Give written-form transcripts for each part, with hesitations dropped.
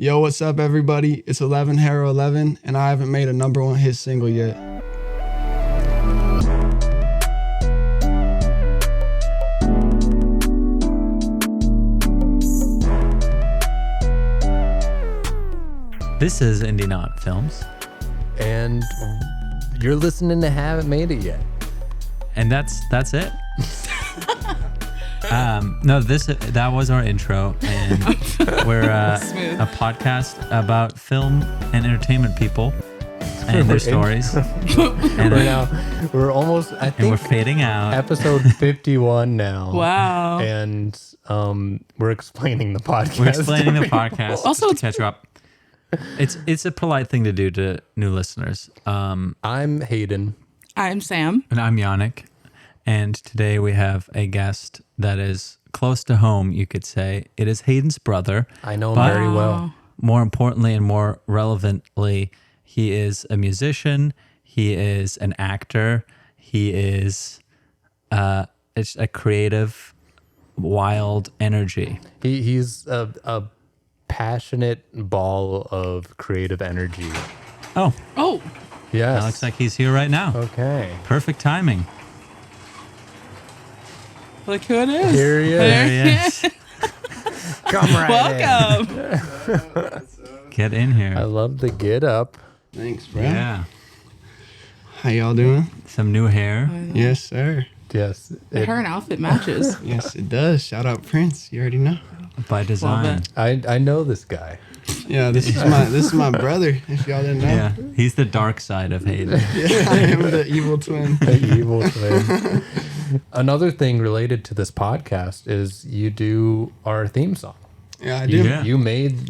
Yo, what's up, everybody? It's 11 Harro 11, and I haven't made a #1 hit single yet. This is Indieknot Films, and you're listening to Haven't Made It Yet. and that's it. That was our intro, and we're a podcast about film and entertainment people and their stories. And we're almost, I think, and we're fading out. episode 51 now. Wow. And we're explaining the podcast. We're explaining the podcast Also, to catch you up. It's a polite thing to do to new listeners. I'm Hayden. I'm Sam. And I'm Yannick. And today we have a guest that is close to home, you could say. It is Hayden's brother. I know him but very well. More importantly and more relevantly, he is a musician. He is an actor. He is it's a creative, wild energy. He's a passionate ball of creative energy. Oh, Yes. that looks like he's here right now. Okay. Perfect timing. Look who it is. Here he is. There he is. Come right Welcome. Get in here. I love the get up. Thanks, bro. Yeah. How y'all doing? Some new hair. Yes, sir. Yes. The hair and outfit matches. Yes, it does. Shout out Prince. You already know. By design. Love I know this guy. Yeah, this is my brother. If y'all didn't know. Yeah. He's the dark side of Hayden. Yeah, I am the evil twin. The evil twin. Another thing related to this podcast is you do our theme song. Yeah, I do. Yeah. You made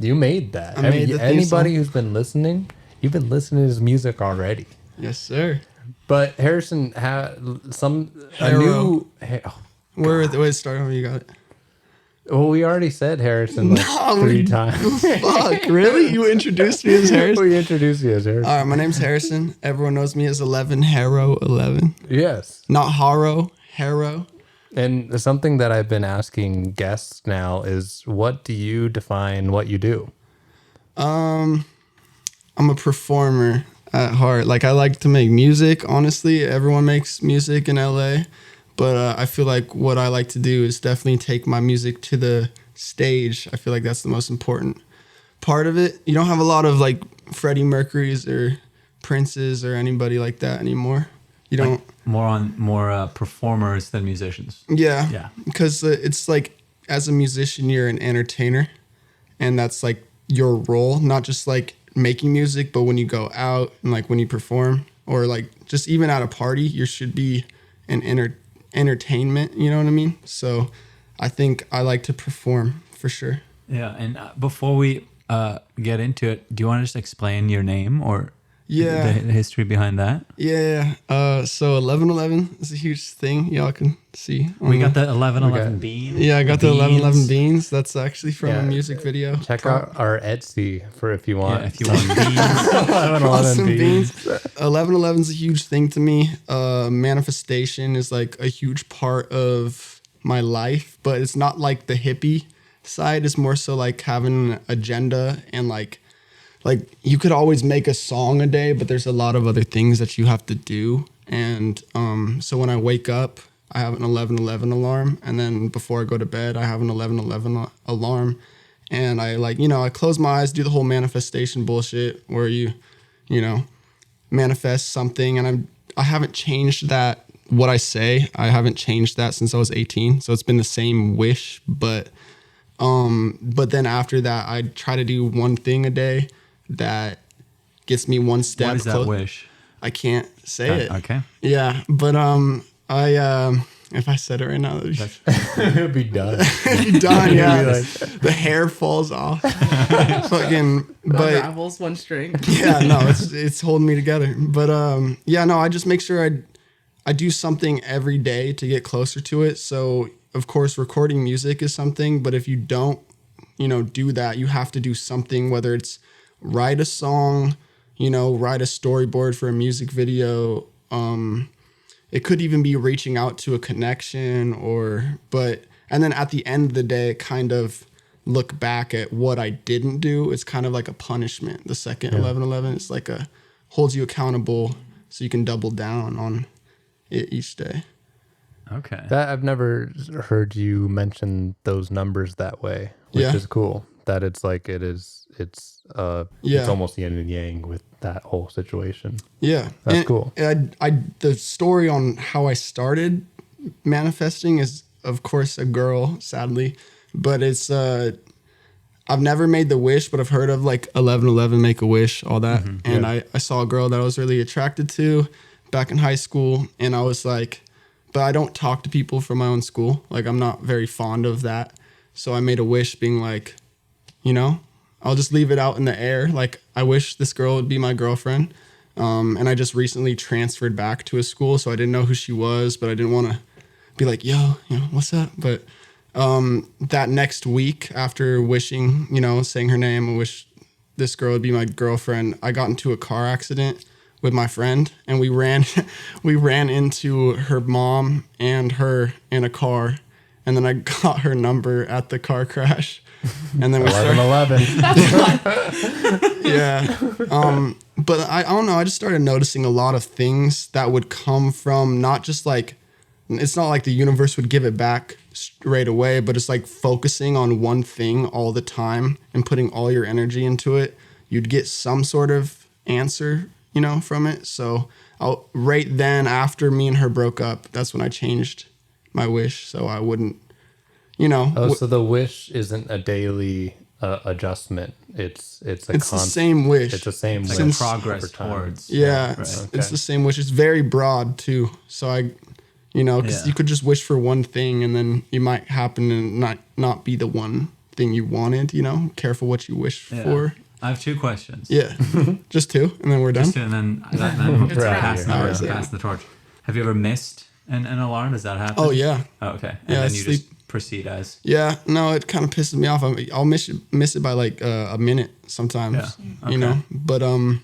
that. I made the theme anybody song. who's been listening, you've been listening to his music already. Yes, sir. But Harrison had Harro. oh, Wait, start over. You got it. well, we already said Harrison like No, 3 times. Fuck, really? You introduced me as Harrison? We introduced you as Harrison. All right, my name's Harrison. Everyone knows me as 11 Harro 11. Yes. Not Harro, Harro. And something that I've been asking guests now is, what do you define what you do? I'm a performer at heart. Like, I like to make music, honestly. Everyone makes music in LA. But I feel like what I like to do is definitely take my music to the stage. I feel like that's the most important part of it. You don't have a lot of, like, Freddie Mercury's or Prince's or anybody like that anymore. You don't... More performers than musicians. Yeah. Because it's like, as a musician, you're an entertainer. And that's, like, your role. Not just, like, making music, but when you go out and, like, when you perform. Or, like, just even at a party, you should be an entertainment, you know what I mean? So I think I like to perform for sure. Yeah, and before we get into it, do you want to just explain your name or the history behind that? Yeah. So 1111 is a huge thing. Y'all can see. We got the 1111 beans. Yeah, I got the 1111 beans. That's actually from a music video. Check out our Etsy for if you want. Yeah, if you want beans. 1111 Awesome beans. beans. 1111 is a huge thing to me. Manifestation is like a huge part of my life, but it's not like the hippie side. It's more so like having an agenda and like you could always make a song a day, but there's a lot of other things that you have to do. And so when I wake up, I have an 1111 alarm, and then before I go to bed, I have an 1111 alarm. And I I close my eyes, do the whole manifestation bullshit where you manifest something. And I haven't changed that, what I say. I haven't changed that since I was 18. So it's been the same wish, but then after that, I try to do one thing a day that gets me one step. What is that wish? I can't say it. Okay. Yeah, but if I said it right now, It'll be done. it'd be done. Yeah, Like- the hair falls off. Fucking, but Unravels one string. yeah, no, it's holding me together. But I just make sure I do something every day to get closer to it. So of course, recording music is something, but if you don't, do that, you have to do something, whether it's write a song, write a storyboard for a music video. It could even be reaching out to a connection and then at the end of the day, it kind of look back at what I didn't do, it's kind of like a punishment. The second 11/11 is like holds you accountable so you can double down on it each day. Okay. That I've never heard you mention those numbers that way, which Yeah. is cool. That it's like it's Yeah. almost yin and yang with that whole situation. Yeah. That's cool. The story on how I started manifesting is, of course, a girl, sadly, but it's, I've never made the wish, but I've heard of like 11/11, make a wish, all that. And I saw a girl that I was really attracted to back in high school. And I was like, but I don't talk to people from my own school. Like, I'm not very fond of that. So I made a wish being like, you know, I'll just leave it out in the air. Like, I wish this girl would be my girlfriend. And I just recently transferred back to a school, so I didn't know who she was, but I didn't want to be like, yo, you know, what's up? But that next week after wishing, you know, saying her name, I wish this girl would be my girlfriend, I got into a car accident with my friend, and we ran into her mom and her in a car, and then I got her number at the car crash, and then we started 11/11. yeah. But I don't know. I just started noticing a lot of things that would come from not just like, it's not like the universe would give it back straight away, but it's like focusing on one thing all the time and putting all your energy into it. You'd get some sort of answer, you know, from it. So right then after me and her broke up, that's when I changed my wish. So I wouldn't, you know. Oh, so the wish isn't a daily adjustment. It's the same wish. It's the same Like wish progress over time. towards. Yeah, Right. it's the same wish. It's very broad too. So you know, because you could just wish for one thing and then you might happen to not be the one thing you wanted. You know, careful what you wish for. I have two questions. Yeah, just two, and then we're done. Just two, and then we'll It's pass right. the torch. Have you ever missed an alarm? Does that happen? Oh yeah, Oh, okay. And Yeah, then you sleep. just proceed as. yeah. No, it kind of pisses me off. I'll miss it by like a minute sometimes. Yeah. You know, but You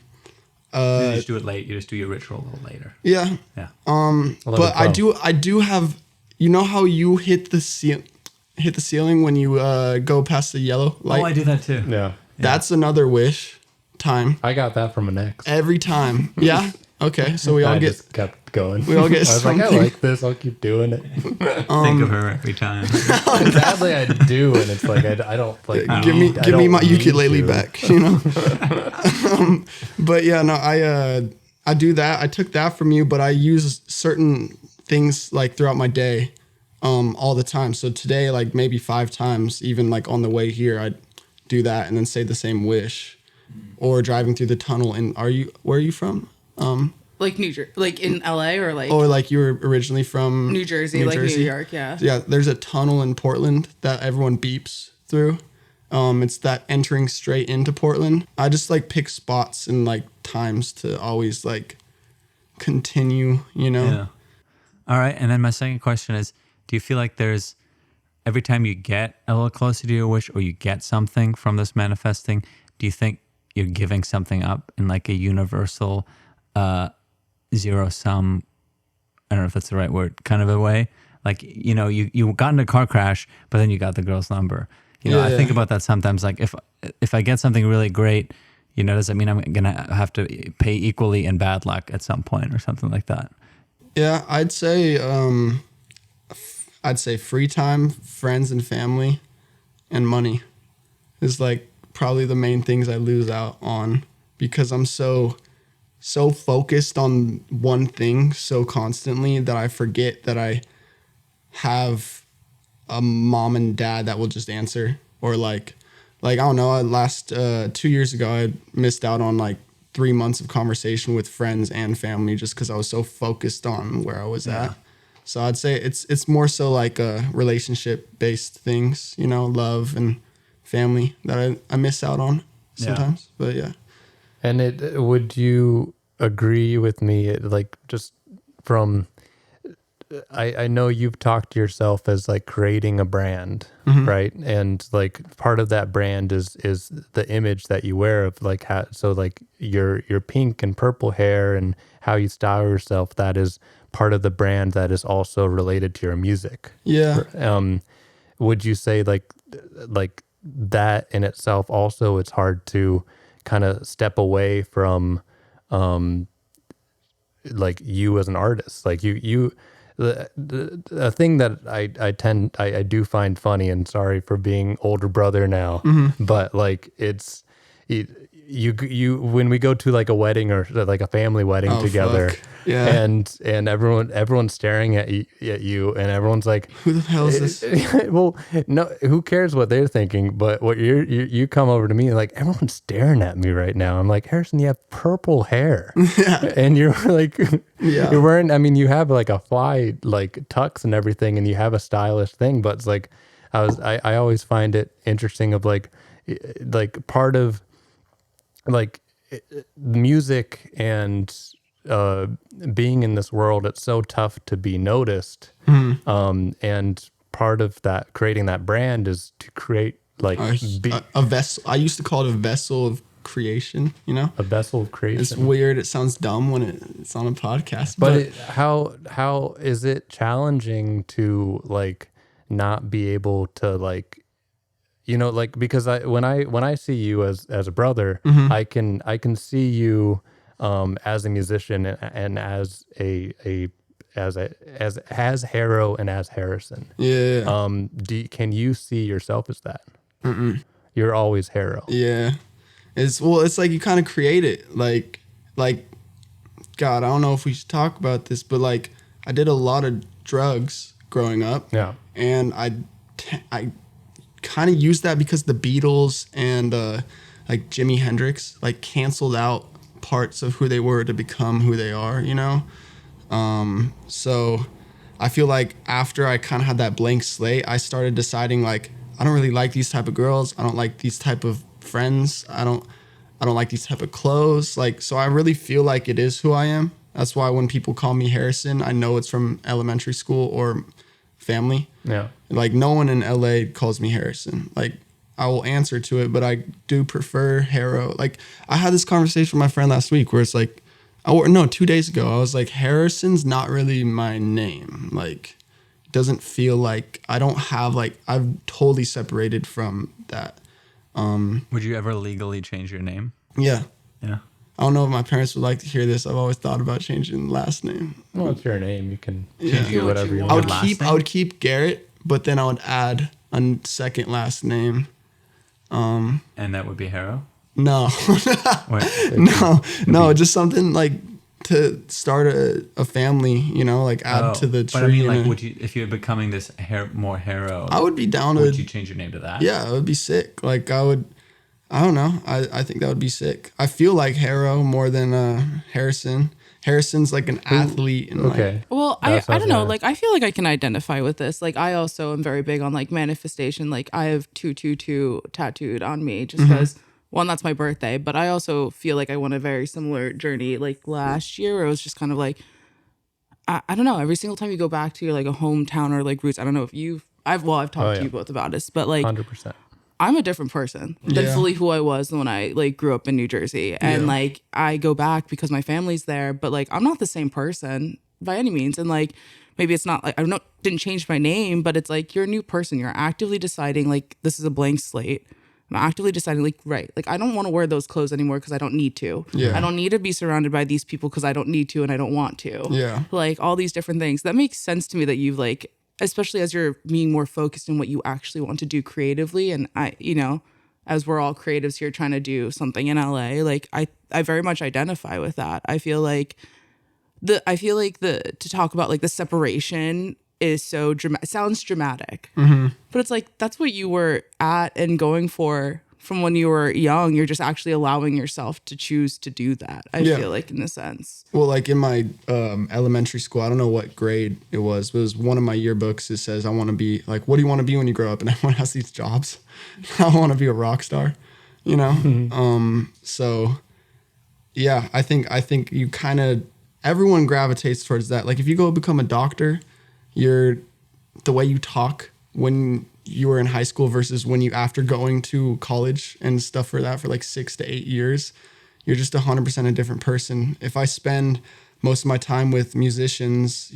just do it late. You just do your ritual a little later. yeah. Yeah. But I do have. You know how you hit the ceiling when you go past the yellow light? Oh, I do that too. Yeah. That's another wish time. I got that from an ex. Every time. Yeah. Okay. So we all I get. just kept going. We all get I was like, I something. like this. I'll keep doing it. Think of her every time. Sadly, I do, and it's like I don't like. Give me my need ukulele to. back. You know. But yeah, no, I do that. I took that from you, but I use certain things like throughout my day, all the time. So today, like maybe 5 times, even like on the way here, I do that and then say the same wish, or driving through the tunnel. And where are you from? Like like in LA or like Or like you were originally from New Jersey, like New York, yeah. Yeah, there's a tunnel in Portland that everyone beeps through. It's that entering straight into Portland. I just like pick spots and like times to always like continue, you know? Yeah. All right. And then my second question is, do you feel like there's every time you get a little closer to your wish or you get something from this manifesting, do you think you're giving something up in like a universal zero sum, I don't know if that's the right word, kind of a way? Like, you know, you got in a car crash, but then you got the girl's number. You know, I think about that sometimes. Like if I get something really great, you know, does that mean I'm gonna have to pay equally in bad luck at some point or something like that? Yeah, I'd say free time, friends and family, and money is like probably the main things I lose out on because I'm so focused on one thing so constantly that I forget that I have a mom and dad that will just answer, or like I don't know, last 2 years ago I missed out on like 3 months of conversation with friends and family just because I was so focused on where I was at. So I'd say it's more so like relationship based things, you know, love and family that I miss out on sometimes. But yeah. And would you agree with me? Like just from, I know you've talked to yourself as like creating a brand, right? And like part of that brand is the image that you wear of like so like your pink and purple hair and how you style yourself. That is part of the brand that is also related to your music. Yeah. Would you say like that in itself also, it's hard to kind of step away from like you as an artist. Like the thing that I do find funny, and sorry for being older brother now, but like it's you when we go to like a wedding or like a family wedding together, fuck. Yeah. and everyone's staring at you and everyone's like, who the hell is this? well, no, who cares what they're thinking? But what you come over to me like, everyone's staring at me right now. I'm like, Harrison, you have purple hair, and you're like, you're wearing. I mean, you have like a fly like tux and everything, and you have a stylish thing. But it's like, I always find it interesting of like part of like music and being in this world. It's so tough to be noticed, and part of that creating that brand is to create like a vessel. I used to call it a vessel of creation, you know, a vessel of creation. It's weird. It sounds dumb when it's on a podcast, but how is it challenging to like not be able to like, you know, like, because when I see you as a brother, I can see you as a musician and as Harro and as Harrison. Yeah. Can you see yourself as that? You're always Harro. Yeah. It's like you kind of create it. Like God, I don't know if we should talk about this, but like I did a lot of drugs growing up. Yeah. And I kind of used that because the Beatles and like Jimi Hendrix like canceled out parts of who they were to become who they are, you know? So I feel like after I kind of had that blank slate, I started deciding like, I don't really like these type of girls. I don't like these type of friends. I don't like these type of clothes. Like, so I really feel like it is who I am. That's why when people call me Harrison, I know it's from elementary school or family. Yeah. Like no one in LA calls me Harrison. Like I will answer to it, but I do prefer Harro. Like I had this conversation with my friend last week where it's like, 2 days ago, I was like, Harrison's not really my name. Like it doesn't feel like I don't have like, I've totally separated from that. Would you ever legally change your name? Yeah. Yeah. I don't know if my parents would like to hear this. I've always thought about changing the last name. Well, it's your name. You can do whatever you I want. would keep Garrett, but then I would add a second last name. And that would be Harro? No. No, just something like to start a family, you know, like add to the tree. But I mean, like, would you, if you're becoming this more Harro, I would be down would you change your name to that? Yeah, it would be sick. Like I don't know. I think that would be sick. I feel like Harro more than Harrison. Harrison's like an athlete. And okay. Well, I don't know. Like, I feel like I can identify with this. Like, I also am very big on like manifestation. Like, I have 222 tattooed on me just because, one, that's my birthday. But I also feel like I went a very similar journey like last year where it was just kind of like, I don't know. Every single time you go back to your like a hometown or like roots, I don't know if I've talked to you both about this, but like 100%. I'm a different person than fully who I was when I like grew up in New Jersey. And like I go back because my family's there, but like I'm not the same person by any means. And like maybe it's not like didn't change my name, but it's like you're a new person. You're actively deciding like this is a blank slate. I'm actively deciding like, right, like I don't want to wear those clothes anymore because I don't need to. Yeah. I don't need to be surrounded by these people because I don't need to and I don't want to. Yeah. Like all these different things. That makes sense to me that you've like, especially as you're being more focused on what you actually want to do creatively. And I, you know, as we're all creatives here trying to do something in LA, like I very much identify with that. I feel like to talk about like the separation is so dramatic. It sounds dramatic, but it's like, that's what you were at and going for from when you were young. You're just actually allowing yourself to choose to do that. I feel like in a sense. Well, like in my elementary school, I don't know what grade it was, but it was one of my yearbooks. It says, I want to be like, what do you want to be when you grow up? And everyone has these jobs. I want to be a rock star, you know? So yeah, I think you kind of, everyone gravitates towards that. Like if you go become a doctor, the way you talk when you were in high school versus when you after going to college and stuff for like 6 to 8 years, you're just 100% a different person. If I spend most of my time with musicians,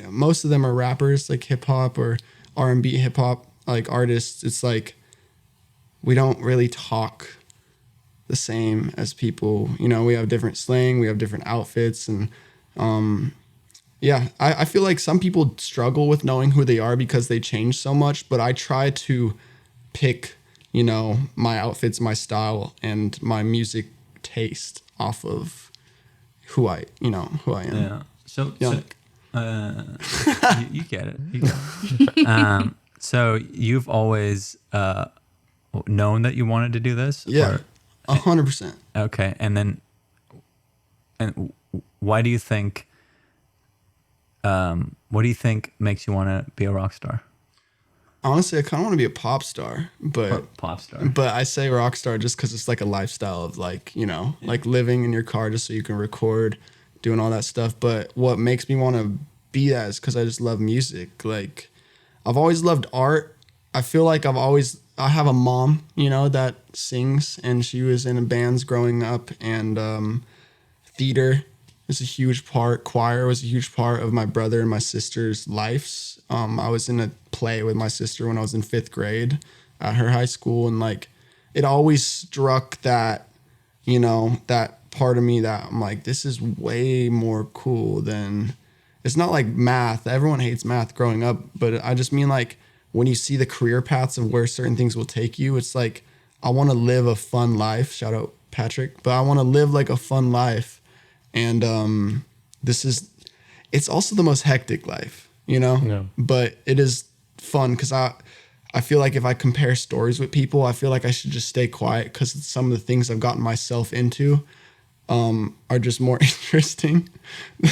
most of them are rappers, like hip hop or R&B hip hop, like artists. It's like we don't really talk the same as people. You know, we have different slang, we have different outfits, and yeah, I feel like some people struggle with knowing who they are because they change so much, but I try to pick, you know, my outfits, my style, and my music taste off of who I am. Yeah. So, Yeah. you get it. You get it. So you've always known that you wanted to do this? Yeah, 100%. Okay. And why do you think, what do you think makes you want to be a rock star? Honestly, I kind of want to be a pop star, but Pop star. But I say rock star just because it's like a lifestyle of like, you know, like living in your car just so you can record, doing all that stuff. But what makes me want to be that is because I just love music. Like, I've always loved art. I feel like I have a mom, you know, that sings, and she was in bands growing up, and theater is a huge part. Choir was a huge part of my brother and my sister's lives. I was in a play with my sister when I was in 5th grade at her high school, and like it always struck that, you know, that part of me that I'm like, this is way more cool than, it's not like math. Everyone hates math growing up, but I just mean like when you see the career paths of where certain things will take you, it's like, I want to live a fun life. Shout out Patrick, but I want to live like a fun life. And it's also the most hectic life, you know? Yeah. But it is fun because I feel like if I compare stories with people, I feel like I should just stay quiet because some of the things I've gotten myself into are just more interesting.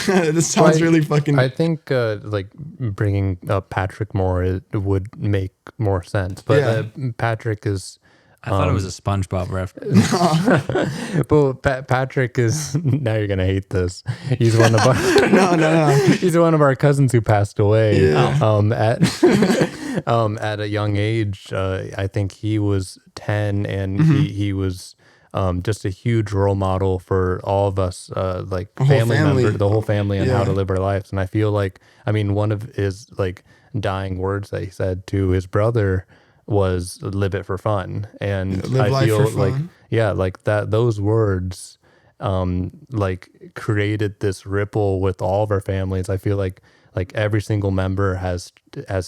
This sounds really fucking... I think like bringing up Patrick more, it would make more sense. But Yeah. Patrick is... I thought it was a SpongeBob reference. Well, Patrick is... Now you're going to hate this. He's one of our... No. He's one of our cousins who passed away Yeah. at a young age. I think he was 10, and he was just a huge role model for all of us, like family members, the whole family, and how to live our lives. And I feel like, I mean, one of his like dying words that he said to his brother was "live it for fun," and Live I life feel for like fun. like that those words like created this ripple with all of our families. I feel like every single member has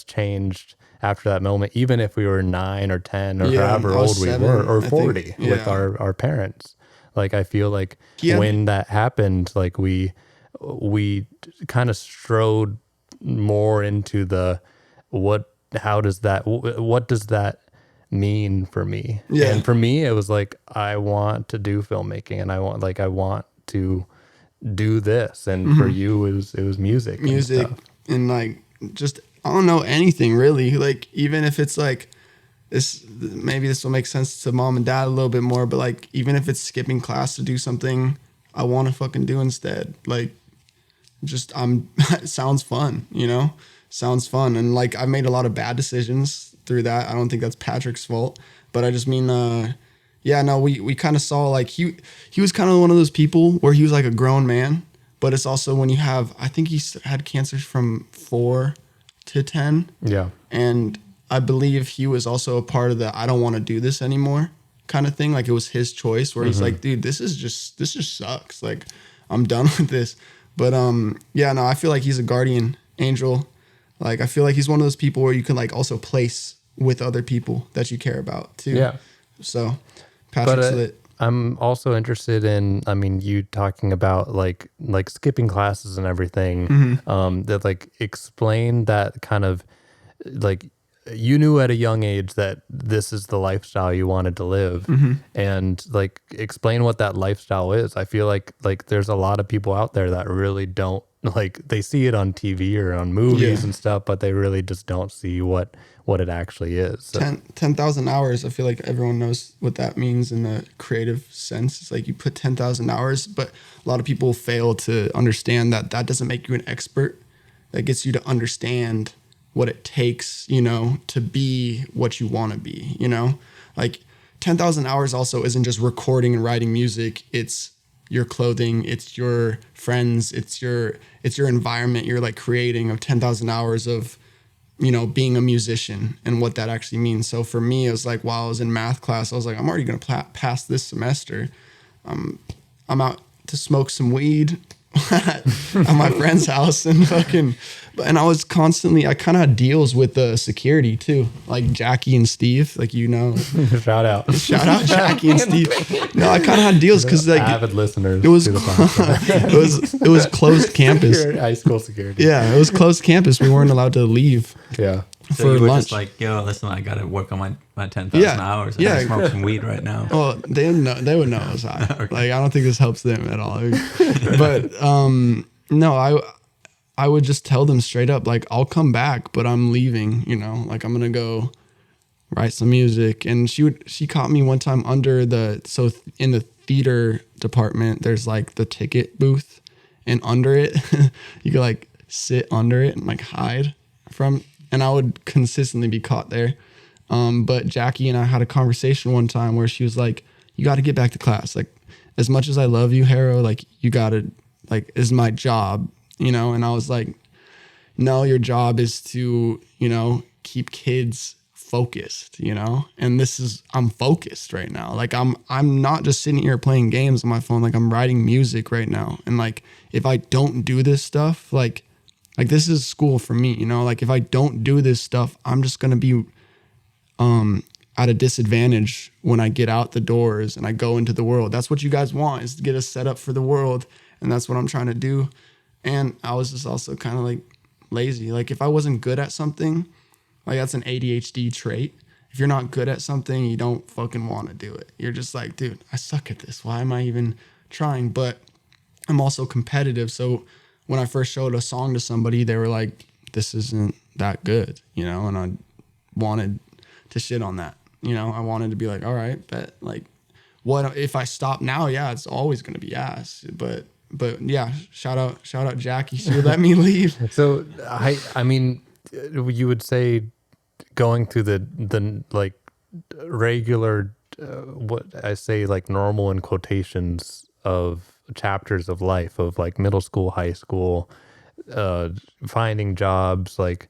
changed after that moment, even if we were 9 or 10 or however old we 7, were, or I 40 think. with Yeah. our parents. Like, I feel like Yeah. when that happened, like we kind of strode more into the what does that mean for me? Yeah. And for me, it was like, I want to do filmmaking, and I want to do this. And for you, it was music. Music and stuff. and like just I don't know anything really. Like even if it's like this, maybe this will make sense to mom and dad a little bit more, but like even if it's skipping class to do something I want to fucking do instead, like just it sounds fun, you know? Sounds fun. And like I've made a lot of bad decisions through that. I don't think that's Patrick's fault, but I just mean we kind of saw like he was kind of one of those people where he was like a grown man, but it's also when you have, I think he had cancer from 4 to 10. Yeah. And I believe he was also a part of the I don't want to do this anymore kind of thing. Like it was his choice where he's like, dude, this just sucks. Like I'm done with this. But I feel like he's a guardian angel. Like I feel like he's one of those people where you can like also place with other people that you care about too. Yeah. So Patrick's lit. I'm also interested in, I mean, you talking about like skipping classes and everything, that like explain that kind of like you knew at a young age that this is the lifestyle you wanted to live, and like explain what that lifestyle is. I feel like there's a lot of people out there that really don't, like they see it on TV or on movies and stuff, but they really just don't see what it actually is. So. 10,000 hours. I feel like everyone knows what that means in the creative sense. It's like you put 10,000 hours, but a lot of people fail to understand that doesn't make you an expert. That gets you to understand what it takes, you know, to be what you want to be, you know? Like 10,000 hours also isn't just recording and writing music. It's your clothing, it's your friends, it's your environment you're like creating of 10,000 hours of being a musician and what that actually means. So for me, it was like while I was in math class, I was like, I'm already going to pass this semester. I'm out to smoke some weed at my friend's house and I was constantly, I kind of had deals with the security too, like Jackie and Steve, like, Shout out Jackie and Steve. No, I kind of had deals because like avid listeners. It was it was closed campus. High school security. Yeah, it was closed campus. We weren't allowed to leave. Yeah. So for you were lunch. just like, yo, listen, I got to work on my 10,000 Yeah, hours. yeah. I smoke some weed right now. Well, they would know I was high. Like, I don't think this helps them at all. But no, I would just tell them straight up, like, I'll come back, but I'm leaving, like I'm gonna go write some music. And she caught me one time in the theater department, there's like the ticket booth, and under it, you could like sit under it and like hide from, and I would consistently be caught there. But Jackie and I had a conversation one time where she was like, you got to get back to class. Like, as much as I love you, Harro, like, you got to, like, is my job, and I was like, no, your job is to, keep kids focused, and I'm focused right now. Like, I'm not just sitting here playing games on my phone. Like, I'm writing music right now. And like, if I don't do this stuff, like this is school for me, like if I don't do this stuff, I'm just going to be, at a disadvantage when I get out the doors and I go into the world. That's what you guys want, is to get us set up for the world. And that's what I'm trying to do. And I was just also kind of like lazy. Like, if I wasn't good at something, like, that's an ADHD trait. If you're not good at something, you don't fucking want to do it. You're just like, dude, I suck at this. Why am I even trying? But I'm also competitive. So when I first showed a song to somebody, they were like, this isn't that good, and I wanted to shit on that. I wanted to be like, all right, but like, what if I stop now? Yeah, it's always going to be ass. But yeah, shout out Jackie. She would let me leave. So I mean, you would say going through the like regular, what I say, like normal in quotations of chapters of life of like middle school, high school, finding jobs, like,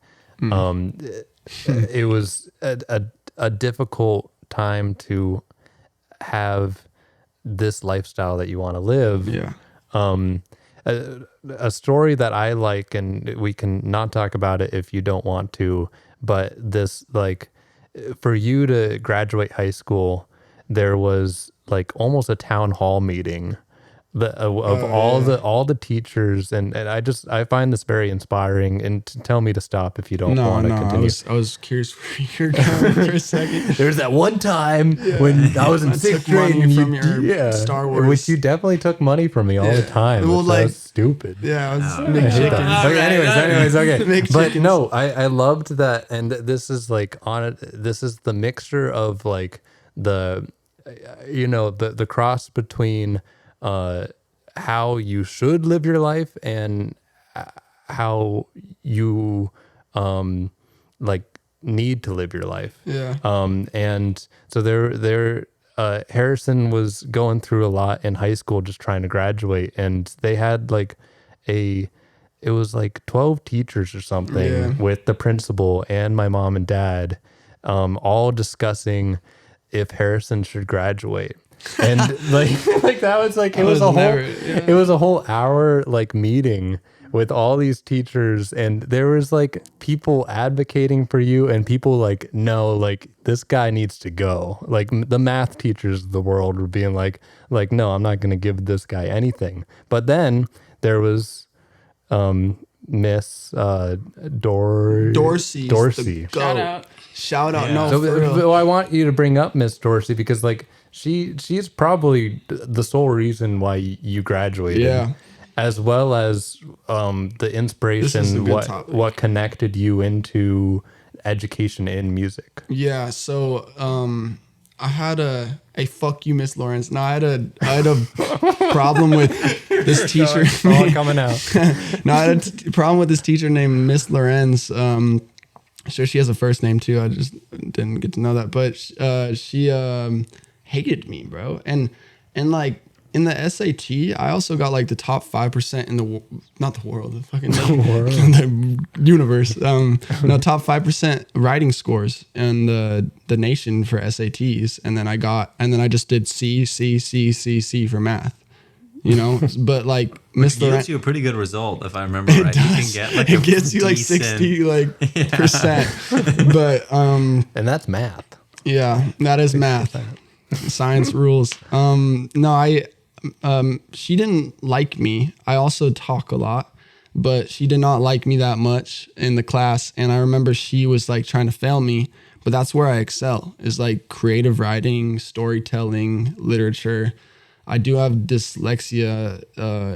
it was a difficult time to have this lifestyle that you want to live. Yeah. A story that I like, and we can not talk about it if you don't want to, but this, like, for you to graduate high school, there was like almost a town hall meeting all the teachers, and I find this very inspiring. And tell me to stop if you don't want to continue. I was curious where you're going for a second. There's that one time when I was in sixth grade and from your Star Wars, which you definitely took money from me all the time. Well, like, was stupid. Yeah, I was Okay, anyways, okay. But chickens. no, I loved that, and this is like this is the mixture of like the cross between how you should live your life and how you like need to live your life. Yeah. And so Harrison was going through a lot in high school, just trying to graduate, and they had like it was like 12 teachers or something with the principal and my mom and dad, all discussing if Harrison should graduate. And like that was like it was a whole hour like meeting with all these teachers, and there was like people advocating for you and people like, no, like this guy needs to go. Like the math teachers of the world were being like no, I'm not going to give this guy anything. But then there was Miss Dorsey. Shout out. No, so I want you to bring up Miss Dorsey because like she's probably the sole reason why you graduated. Yeah. As well as the inspiration, what connected you into education in music. Yeah, so I had a fuck you, Miss Lawrence. No, I had a problem with this teacher. It's all coming out. No, I had a problem with this teacher named Miss Lorenz. Sure, she has a first name too. I just didn't get to know that, but she hated me, bro, and like in the SAT, I also got like the top 5% in the not the world, the fucking the universe. No, top 5% writing scores in the nation for SATs, and then I just did C for math. You know, but like Which gives you a pretty good result if I remember right. Does. You can get like it gets you like 60 percent, but and that's math. Yeah, that is 60%. Math. Science rules. No, she didn't like me. I also talk a lot, but she did not like me that much in the class. And I remember she was like trying to fail me, but that's where I excel, is like creative writing, storytelling, literature. I do have dyslexia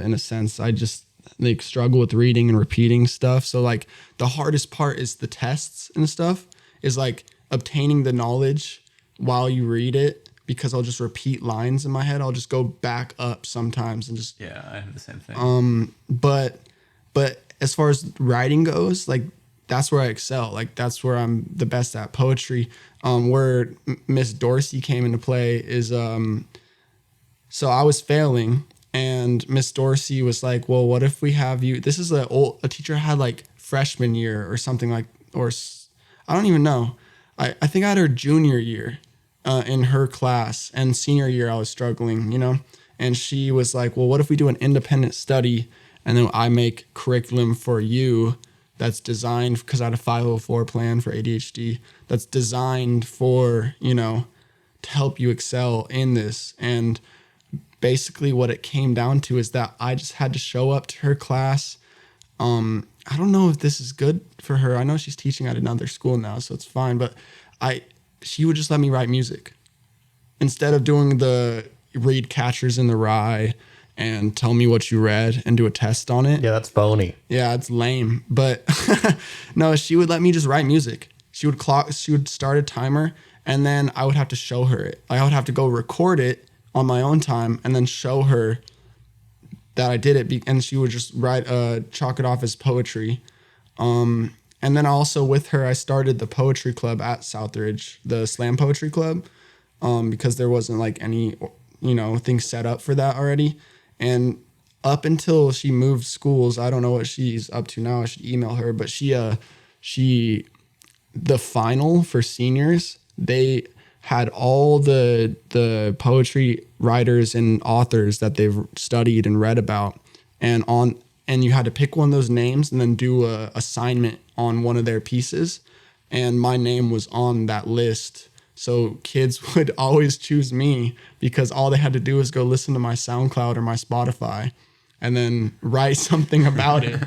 in a sense. I just like struggle with reading and repeating stuff. So like the hardest part is the tests and stuff, is like obtaining the knowledge while you read it, because I'll just repeat lines in my head. I'll just go back up sometimes and just... Yeah, I have the same thing. But as far as writing goes, like that's where I excel. Like that's where I'm the best at. Poetry. Where Miss Dorsey came into play is... So I was failing, and Miss Dorsey was like, well, what if we have you... This is a teacher had like freshman year or something like... Or I don't even know. I think I had her junior year in her class, and senior year I was struggling, you know? And she was like, well, what if we do an independent study, and then I make curriculum for you that's designed, because I had a 504 plan for ADHD, that's designed for, you know, to help you excel in this. And basically what it came down to is that I just had to show up to her class. I don't know if this is good for her. I know she's teaching at another school now, so it's fine. But she would just let me write music instead of doing the read Catchers in the Rye and tell me what you read and do a test on it. Yeah, that's phony. Yeah, it's lame. But no, she would let me just write music. She would start a timer, and then I would have to show her it. I would have to go record it on my own time and then show her that I did it, and she would just chalk it off as poetry. And then also with her, I started the poetry club at Southridge, the slam poetry club, because there wasn't like any, you know, things set up for that already. And up until she moved schools, I don't know what she's up to now. I should email her, but the final for seniors, they had all the poetry writers and authors that they've studied and read about, and you had to pick one of those names and then do a assignment on one of their pieces, and my name was on that list. So kids would always choose me because all they had to do was go listen to my SoundCloud or my Spotify and then write something about it.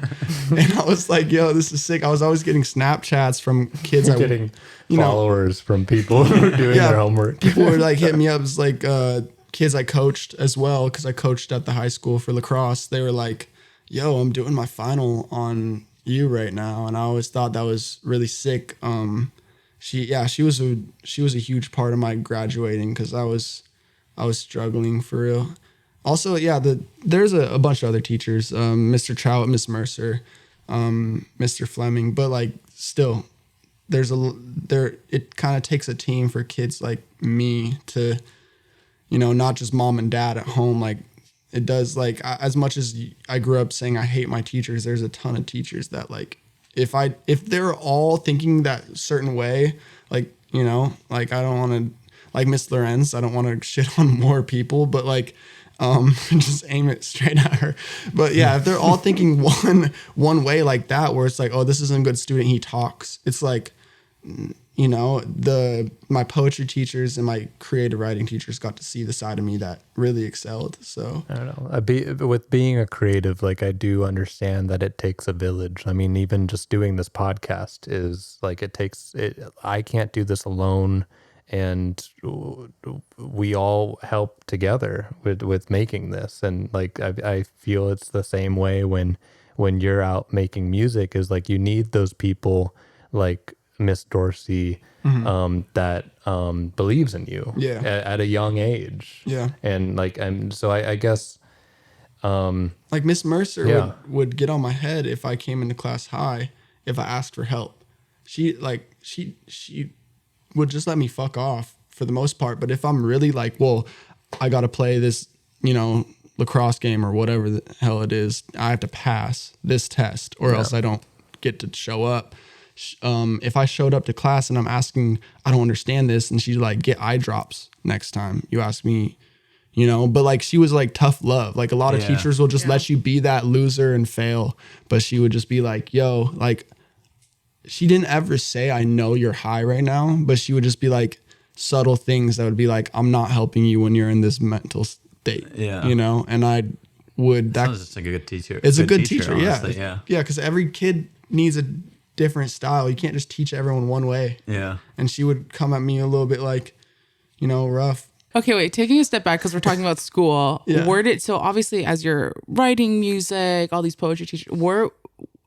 And I was like, yo, this is sick. I was always getting Snapchats from kids. Getting followers from people who were doing their homework. People were like hitting me up. It was like kids I coached as well, because I coached at the high school for lacrosse. They were like, yo, I'm doing my final on you right now. And I always thought that was really sick. She was a huge part of my graduating, because I was struggling for real. Also, yeah, there's a bunch of other teachers, Mr. Trout, Miss Mercer, Mr. Fleming, but like still, it kind of takes a team for kids like me to, you know, not just mom and dad at home. Like it does, like as much as I grew up saying I hate my teachers, there's a ton of teachers that like, if they're all thinking that certain way, like, you know, like I don't want to, like Miss Lorenz, I don't want to shit on more people, but like, just aim it straight at her. But yeah, if they're all thinking one way like that, where it's like, oh, this isn't a good student, he talks. It's like, you know, my poetry teachers and my creative writing teachers got to see the side of me that really excelled. So I don't know. With being a creative, like I do understand that it takes a village. I mean, even just doing this podcast is like I can't do this alone. And we all help together with making this. And like I feel it's the same way when you're out making music, is like you need those people like Miss Dorsey, that believes in you at a young age. Yeah. And like so I guess like Miss Mercer would get on my head if I came into class high, if I asked for help. She would just let me fuck off for the most part. But if I'm really like, well, I got to play this lacrosse game or whatever the hell it is, I have to pass this test or else I don't get to show up. If I showed up to class and I'm asking, I don't understand this, and she's like, get eye drops next time you ask me, but like she was like tough love. Like a lot of teachers will just let you be that loser and fail, but she would just be like, yo, like she didn't ever say, I know you're high right now, but she would just be like subtle things that would be like, I'm not helping you when you're in this mental state, and I would, that sounds just like a good teacher. It's a good teacher. Honestly, yeah. Cause every kid needs a different style. You can't just teach everyone one way. Yeah. And she would come at me a little bit like, rough. Okay, wait, taking a step back because we're talking about school. Yeah. So obviously as you're writing music, all these poetry teachers, where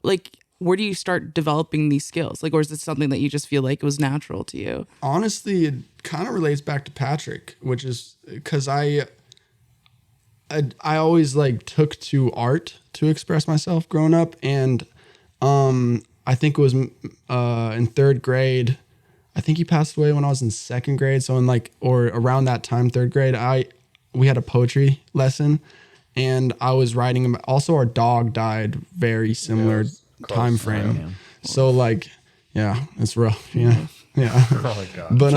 do you start developing these skills? Like, or is this something that you just feel like it was natural to you? Honestly, it kind of relates back to Patrick, which is because I always like took to art to express myself growing up. And I think it was in third grade. I think he passed away when I was in second grade. So or around that time, third grade, we had a poetry lesson and I was writing. Also, our dog died very similar time frame. Yeah. So like, yeah, it's rough. Yeah. Yeah. Oh my God.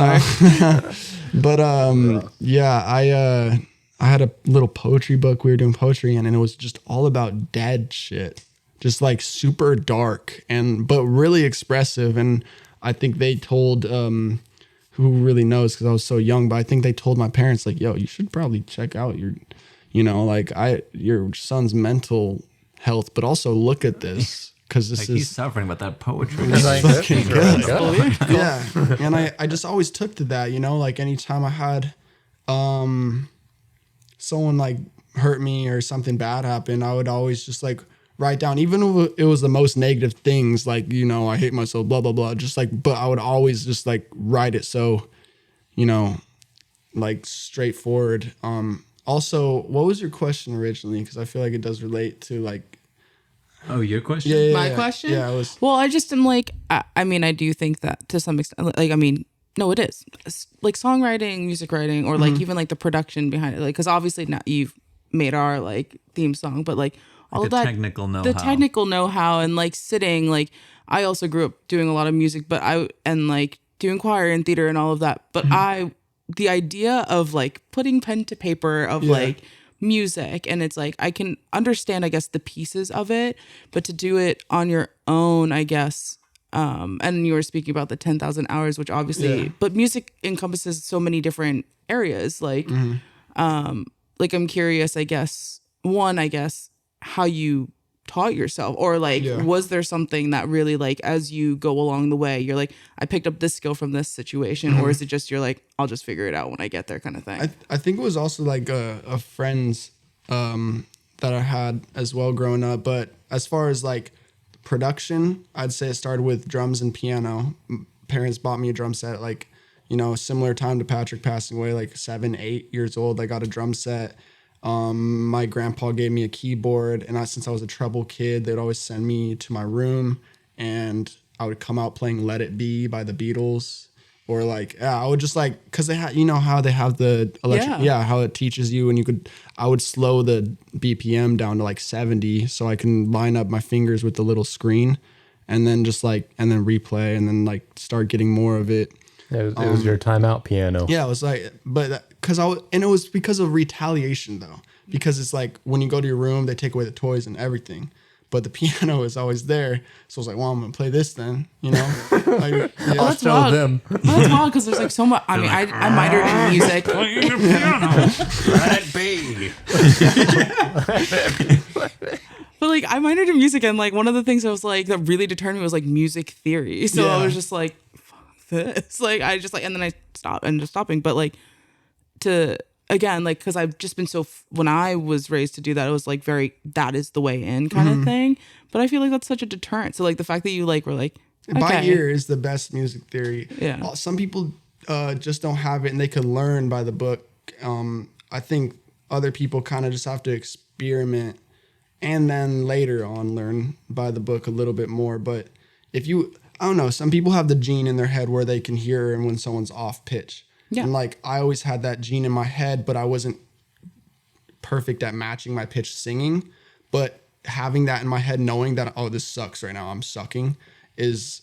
I had a little poetry book we were doing poetry in, and it was just all about dead shit. Just like super dark but really expressive. And I think they told, who really knows, because I was so young, but I think they told my parents like, yo, you should probably check out your son's mental health, but also look at this. Because this he's suffering with that poetry. fucking good. Yeah. And I just always took to that, like anytime I had someone like hurt me or something bad happened, I would always just like write down, even if it was the most negative things, like, I hate myself, blah, blah, blah. Just like, but I would always just like write it so, like straightforward. Also, what was your question originally? Because I feel like it does relate to like, oh, your question? Yeah, My question? Yeah, it was. Well, I just am like, I mean, I do think that to some extent, like, I mean, no, it is. It's like songwriting, music writing, or like even like the production behind it. Like, because obviously now you've made our like theme song, but like all Like of that. technical know-how. The technical know-how and like sitting, like I also grew up doing a lot of music, and like doing choir and theater and all of that. But the idea of like putting pen to paper of like music, and it's like I can understand, I guess, the pieces of it, but to do it on your own, I guess. And you were speaking about the 10,000 hours, which obviously, but music encompasses so many different areas. Like, like I'm curious, I guess, how you taught yourself, or like, was there something that really like, as you go along the way, you're like, I picked up this skill from this situation, or is it just, you're like, I'll just figure it out when I get there kind of thing? I think it was also like a friend's that I had as well growing up. But as far as like production, I'd say it started with drums and piano. Parents bought me a drum set, like, similar time to Patrick passing away, like 7, 8 years old. I got a drum set. My grandpa gave me a keyboard, and since I was a treble kid, they'd always send me to my room, and I would come out playing "Let It Be" by the Beatles, or like, I would just like, cause they had, how they have the electric, how it teaches you, and I would slow the BPM down to like 70, so I can line up my fingers with the little screen, and then just like, and then replay, and then like start getting more of it. It was your timeout piano. Yeah, it was like, but and it was because of retaliation though, because it's like when you go to your room, they take away the toys and everything, but the piano is always there. So I was like, well, I'm gonna play this then, Like, that's wild. Them. That's wild because there's like so much. I mean, I minored in music. Playing the piano. Let it be. But like I minored in music, and like one of the things I was like that really determined me was like music theory. So I was just like, fuck this. Like I just like, and then I stopped and just stopping. But like to again, like, because I've just been so when I was raised to do that, it was like very that is the way in kind of thing. But I feel like that's such a deterrent. So like the fact that you like were like by ear is the best music theory. Yeah. Some people just don't have it, and they can learn by the book. I think other people kind of just have to experiment, and then later on learn by the book a little bit more. But if you, I don't know, some people have the gene in their head where they can hear and when someone's off pitch. Yeah. And like I always had that gene in my head, but I wasn't perfect at matching my pitch singing, but having that in my head, knowing that, oh, this sucks right now, I'm sucking, is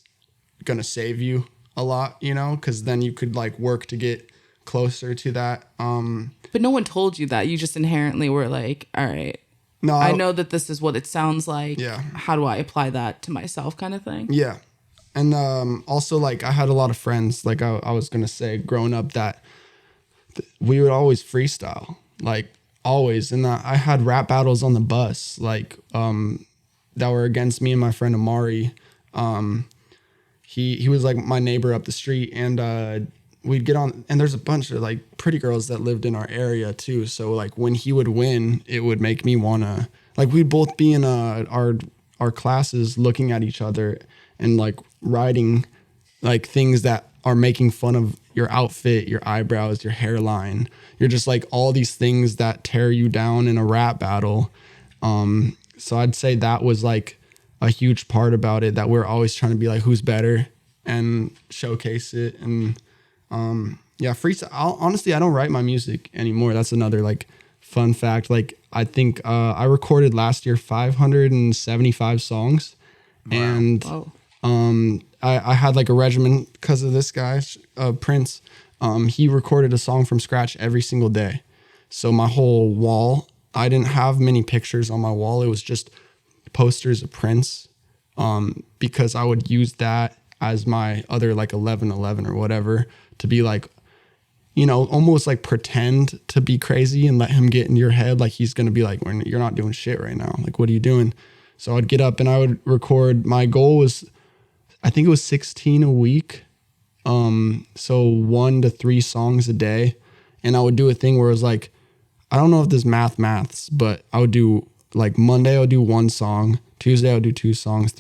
going to save you a lot, you know, because then you could like work to get closer to that. But no one told you that. You just inherently were like, all right, No, I know that this is what it sounds like. Yeah. How do I apply that to myself kind of thing? Yeah. And also, like, I had a lot of friends, like I was going to say, growing up, that we would always freestyle, like, always. And I had rap battles on the bus, like, that were against me and my friend Amari. He was, like, my neighbor up the street, and we'd get on, and there's a bunch of, like, pretty girls that lived in our area, too. So, like, when he would win, it would make me want to, like, we'd both be in our classes looking at each other and like writing like things that are making fun of your outfit, your eyebrows, your hairline. You're just like all these things that tear you down in a rap battle. So I'd say that was like a huge part about it, that we're always trying to be like, who's better and showcase it. And yeah, freestyle. Honestly, I don't write my music anymore. That's another like fun fact. Like I think I recorded last year 575 songs. Wow. And I had like a regimen because of this guy, Prince. He recorded a song from scratch every single day. So my whole wall, I didn't have many pictures on my wall. It was just posters of Prince, because I would use that as my other like 1111 or whatever, to be like, you know, almost like pretend to be crazy and let him get in your head. Like he's going to be like, you're not doing shit right now. Like, what are you doing? So I'd get up and I would record. My goal was, I think it was 16 a week. So 1 to 3 songs a day. And I would do a thing where it was like, I don't know if this maths, but I would do like Monday I would do 1 song, Tuesday I would do 2 songs,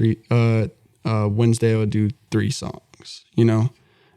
Wednesday I would do 3 songs, you know?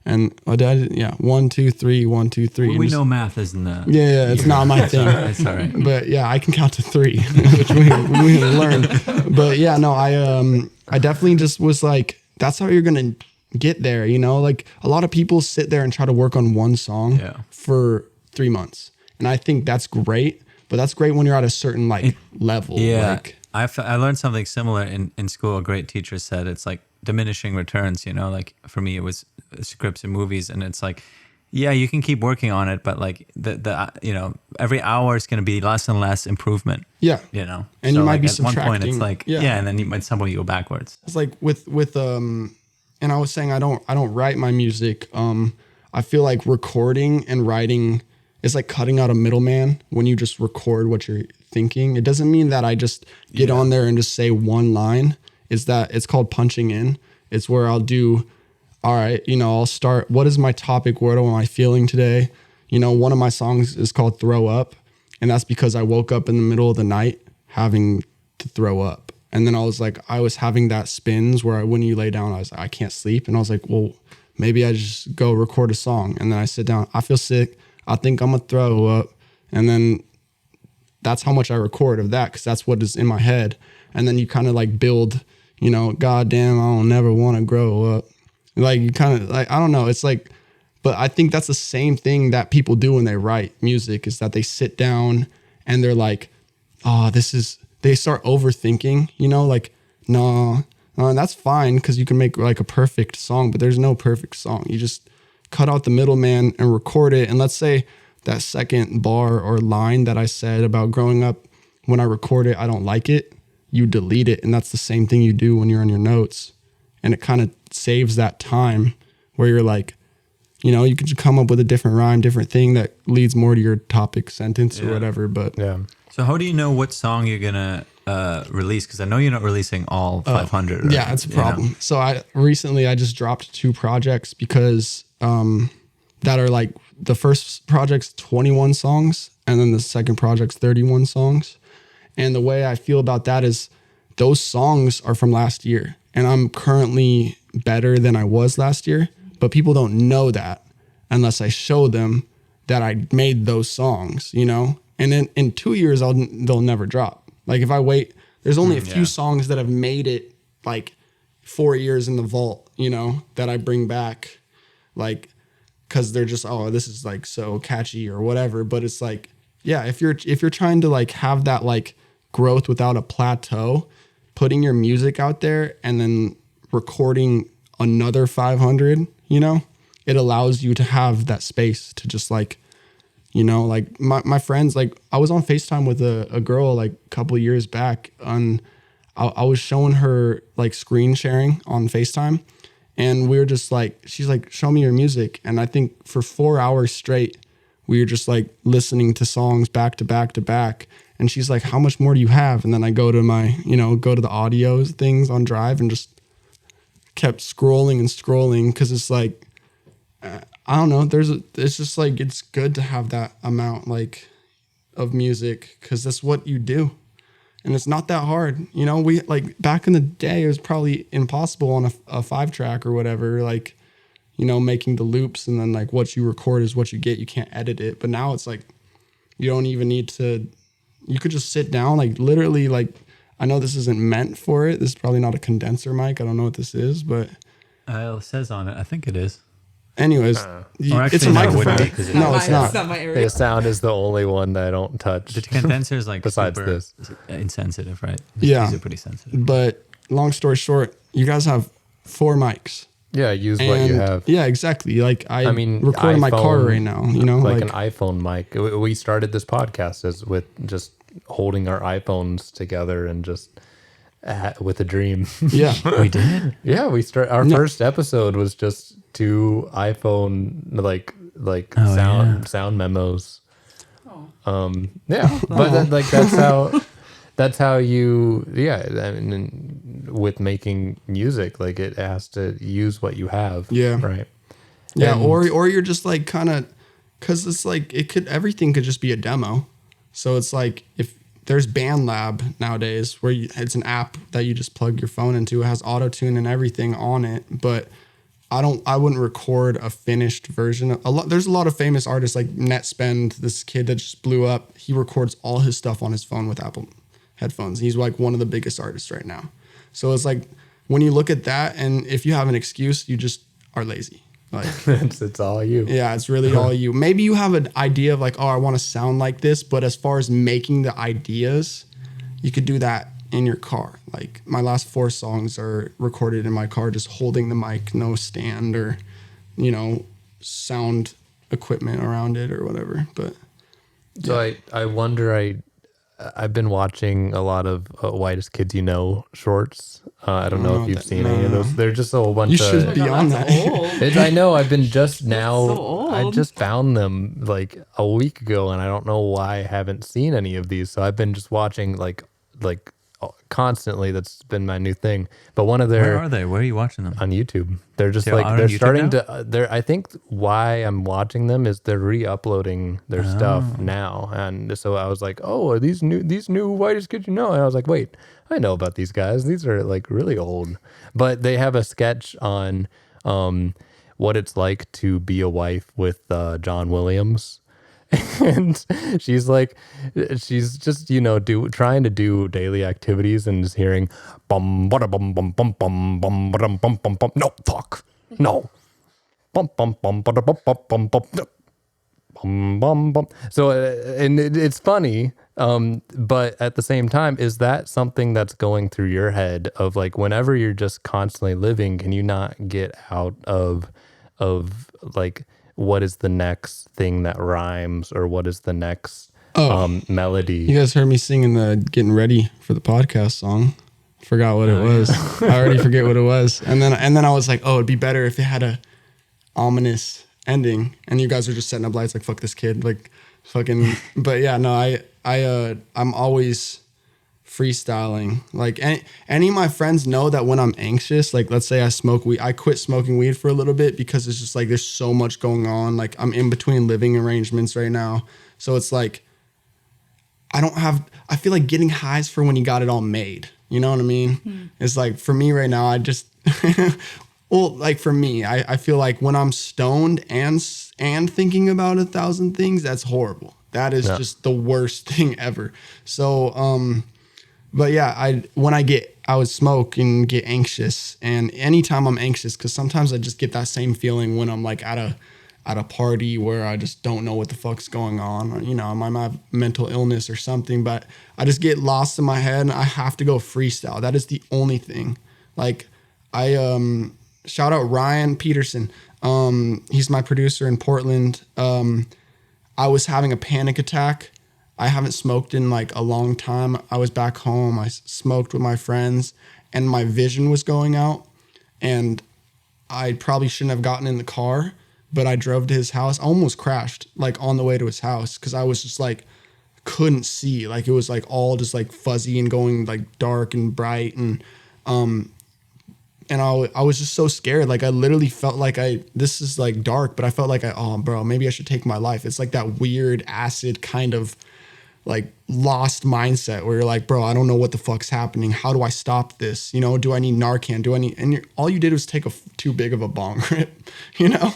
And I did, 1, 2, 3, 1, 2, 3. We know math isn't that. Yeah, it's not my thing. It's all right. But yeah, I can count to 3, which we learned. But yeah, no, I definitely just was like, that's how you're gonna get there, you know? Like a lot of people sit there and try to work on 1 song for 3 months, and I think that's great. But that's great when you're at a certain like level. Yeah, like, I learned something similar in school. A great teacher said it's like diminishing returns, you know? Like for me, it was scripts and movies, and it's like, yeah, you can keep working on it, but like the you know, every hour is going to be less and less improvement. Yeah, you know, and so you might like be at subtracting. one point it's like and then at some point you go backwards. It's like with and I was saying I don't write my music. I feel like recording and writing is like cutting out a middleman when you just record what you're thinking. It doesn't mean that I just get on there and just say one line. It's called punching in. It's where I'll do, all right, you know, I'll start, what is my topic? What am I feeling today? You know, one of my songs is called Throw Up. And that's because I woke up in the middle of the night having to throw up. And then I was having that spins where when you lay down, I can't sleep. And I was like, well, maybe I just go record a song. And then I sit down, I feel sick. I think I'm going to throw up. And then that's how much I record of that, because that's what is in my head. And then you kind of like build, you know, goddamn, I don't never want to grow up. Like you kind of like, I don't know. It's like, but I think that's the same thing that people do when they write music, is that they sit down and they're like, oh, they start overthinking, you know, like, no, and that's fine, because you can make like a perfect song, but there's no perfect song. You just cut out the middleman and record it. And let's say that second bar or line that I said about growing up, when I record it, I don't like it, you delete it. And that's the same thing you do when you're on your notes. And it kind of saves that time where you're like, you know, you could just come up with a different rhyme, different thing that leads more to your topic sentence or whatever. But yeah. So how do you know what song you're gonna release? Because I know you're not releasing all 500. Yeah, it's a problem. You know? So I just dropped 2 projects because that are like, the first project's 21 songs and then the second project's 31 songs. And the way I feel about that is those songs are from last year, and I'm currently better than I was last year, but people don't know that unless I show them that I made those songs, you know? And then in 2 years, they'll never drop. Like if I wait, there's only a few songs that have made it like 4 years in the vault, you know, that I bring back, like, because they're just, oh, this is like so catchy or whatever. But it's like, yeah, if you're trying to like have that like growth without a plateau, putting your music out there and then recording another 500, you know, it allows you to have that space to just like, you know, like my friends, like I was on FaceTime with a girl like a couple years back, and I was showing her like screen sharing on FaceTime, and we were just like, she's like, show me your music. And I think for 4 hours straight, we were just like listening to songs back to back to back. And she's like, how much more do you have? And then I go to my, you know, go to the audio things on Drive and just kept scrolling and scrolling. Cause it's like, I don't know. It's just like, it's good to have that amount like of music, cause that's what you do. And it's not that hard. You know, we like back in the day, it was probably impossible on a 5-track or whatever, like, you know, making the loops and then like what you record is what you get. You can't edit it. But now it's like, you don't even need to, you could just sit down, like literally, like, I know this isn't meant for it. This is probably not a condenser mic. I don't know what this is, but. It says on it. I think it is. Anyways, Or it's actually, a no, it wouldn't microphone. be, 'cause No, it's not. It's not my area. The sound is the only one that I don't touch. The condenser is like Besides super this. insensitive, right? Yeah. These are pretty sensitive. But long story short, you guys have 4 mics. Yeah, use what you And- have. Yeah, exactly. Like I mean, record in my car iPhone, right now, you know, like an iPhone mic. We started this podcast as with just holding our iPhones together and just with a dream. yeah. We did. Yeah, our first episode was just 2 iPhone like sound memos. Yeah, but that's how you I mean, with making music, like it has to use what you have. Yeah. Right. Yeah, And- or you're just like kind of, because it's like everything could just be a demo. So it's like if there's BandLab nowadays where it's an app that you just plug your phone into. It has auto tune and everything on it, but I wouldn't record a finished version. There's a lot of famous artists like Netspend, this kid that just blew up. He records all his stuff on his phone with Apple headphones. He's like one of the biggest artists right now. So it's like when you look at that, and if you have an excuse, you just are lazy. Like it's all you. yeah, it's really all you. Maybe you have an idea of like, oh, I want to sound like this, but as far as making the ideas, you could do that in your car. Like my last 4 songs are recorded in my car, just holding the mic, no stand or, you know, sound equipment around it or whatever. But So I wonder, I've been watching a lot of Whitest Kids You Know shorts. I don't know if you've seen any of those. They're just a whole bunch you should of. be on That's that. old. I know. I've been just now. so old. I just found them like a week ago, and I don't know why I haven't seen any of these. So I've been just watching like constantly. That's been my new thing. But one of their Where are they? Where are you watching them? on YouTube. They're just They're like on they're YouTube starting now? to. They're. I think why I'm watching them is they're re-uploading their stuff now, and so I was like, oh, are these new Whitest Kids You Know? And I was like, wait, I know about these guys. These are like really old, but they have a sketch on what it's like to be a wife with John Williams. And she's just, you know, trying to do daily activities and just hearing bum bada bum bum bum bum bum bum bum bum bum no fuck no bum bum bum bada bum bum bum bum no. Bum, bum, bum. So and it's funny, but at the same time, is that something that's going through your head of like whenever you're just constantly living, can you not get out of like what is the next thing that rhymes or what is the next melody? You guys heard me singing the Getting Ready for the Podcast song. Forgot what it was. I already forget what it was. And then I was like, oh, it'd be better if it had a ominous ending. And you guys are just setting up lights like, fuck this kid. Like fucking, but yeah, no, I'm always freestyling. Like any of my friends know that when I'm anxious, like let's say I smoke weed, I quit smoking weed for a little bit because it's just like there's so much going on. Like I'm in between living arrangements right now. So it's like I feel like getting highs for when you got it all made. You know what I mean? It's like for me right now, I just well, like for me, I feel like when I'm stoned and thinking about 1,000 things, that's horrible. That is just the worst thing ever. So but yeah, I would smoke and get anxious, and anytime I'm anxious, because sometimes I just get that same feeling when I'm like at at a party where I just don't know what the fuck's going on. You know, I might have mental illness or something, but I just get lost in my head and I have to go freestyle. That is the only thing. Like I shout out Ryan Peterson. He's my producer in Portland. I was having a panic attack. I haven't smoked in like a long time. I was back home. I smoked with my friends and my vision was going out, and I probably shouldn't have gotten in the car, but I drove to his house. I almost crashed like on the way to his house because I was just like couldn't see. Like it was like all just like fuzzy and going like dark and bright, and I was just so scared. Like I literally felt like this is like dark, but I felt like oh bro, maybe I should take my life. It's like that weird acid kind of like lost mindset where you're like, bro, I don't know what the fuck's happening. How do I stop this? You know, do I need Narcan? And all you did was take too big of a bong rip, you know?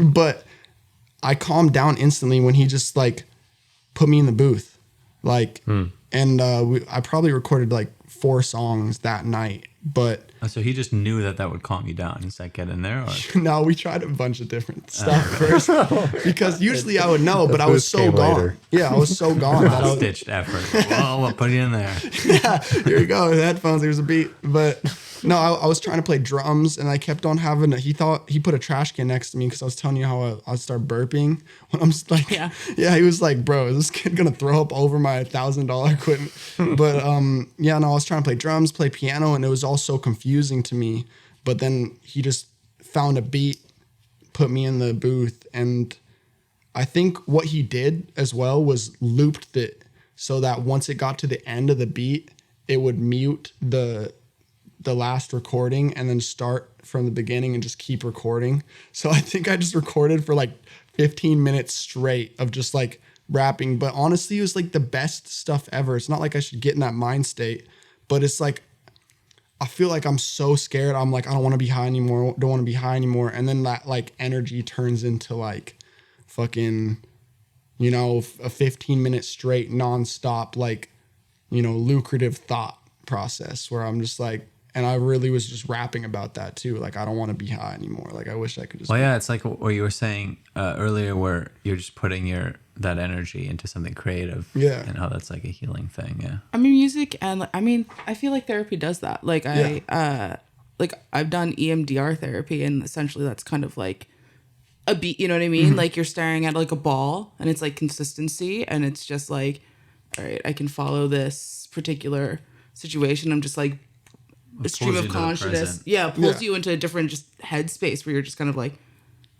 But I calmed down instantly when he just like put me in the booth. Like, and I probably recorded like 4 songs that night, but So he just knew that would calm you down. Is that get in there? Or? no, we tried a bunch of different stuff first because usually I would know, but I was so gone. Later. Yeah, I was so gone. that I was, Stitched effort. Well, we'll put you in there. yeah, here you go. The headphones, there's a beat. But no, I was trying to play drums and I kept on having he put a trash can next to me because I was telling you how I'd start burping when I'm just like, yeah, he was like, bro, is this kid going to throw up over my $1,000 equipment? But yeah, no, I was trying to play drums, play piano, and it was all so confusing to me. But then he just found a beat, put me in the booth, and I think what he did as well was looped it so that once it got to the end of the beat, it would mute the last recording and then start from the beginning and just keep recording. So I think I just recorded for like 15 minutes straight of just like rapping. But honestly, it was like the best stuff ever. It's not like I should get in that mind state, but it's like, I feel like I'm so scared. I'm like, I don't want to be high anymore. Don't want to be high anymore. And then that like energy turns into like fucking, you know, a 15-minute straight nonstop, like, you know, lucrative thought process where I'm just like, and I really was just rapping about that too. Like, I don't want to be high anymore. Like, I wish I could just. Well, yeah, it's like what you were saying earlier, where you're just putting that energy into something creative. Yeah. And how that's like a healing thing. Yeah. I mean, music and I feel like therapy does that. Like I've done EMDR therapy, and essentially that's kind of like a beat. You know what I mean? Mm-hmm. Like you're staring at like a ball, and it's like consistency, and it's just like, all right, I can follow this particular situation. I'm just like. A stream of consciousness, pulls you into a different just headspace where you're just kind of like,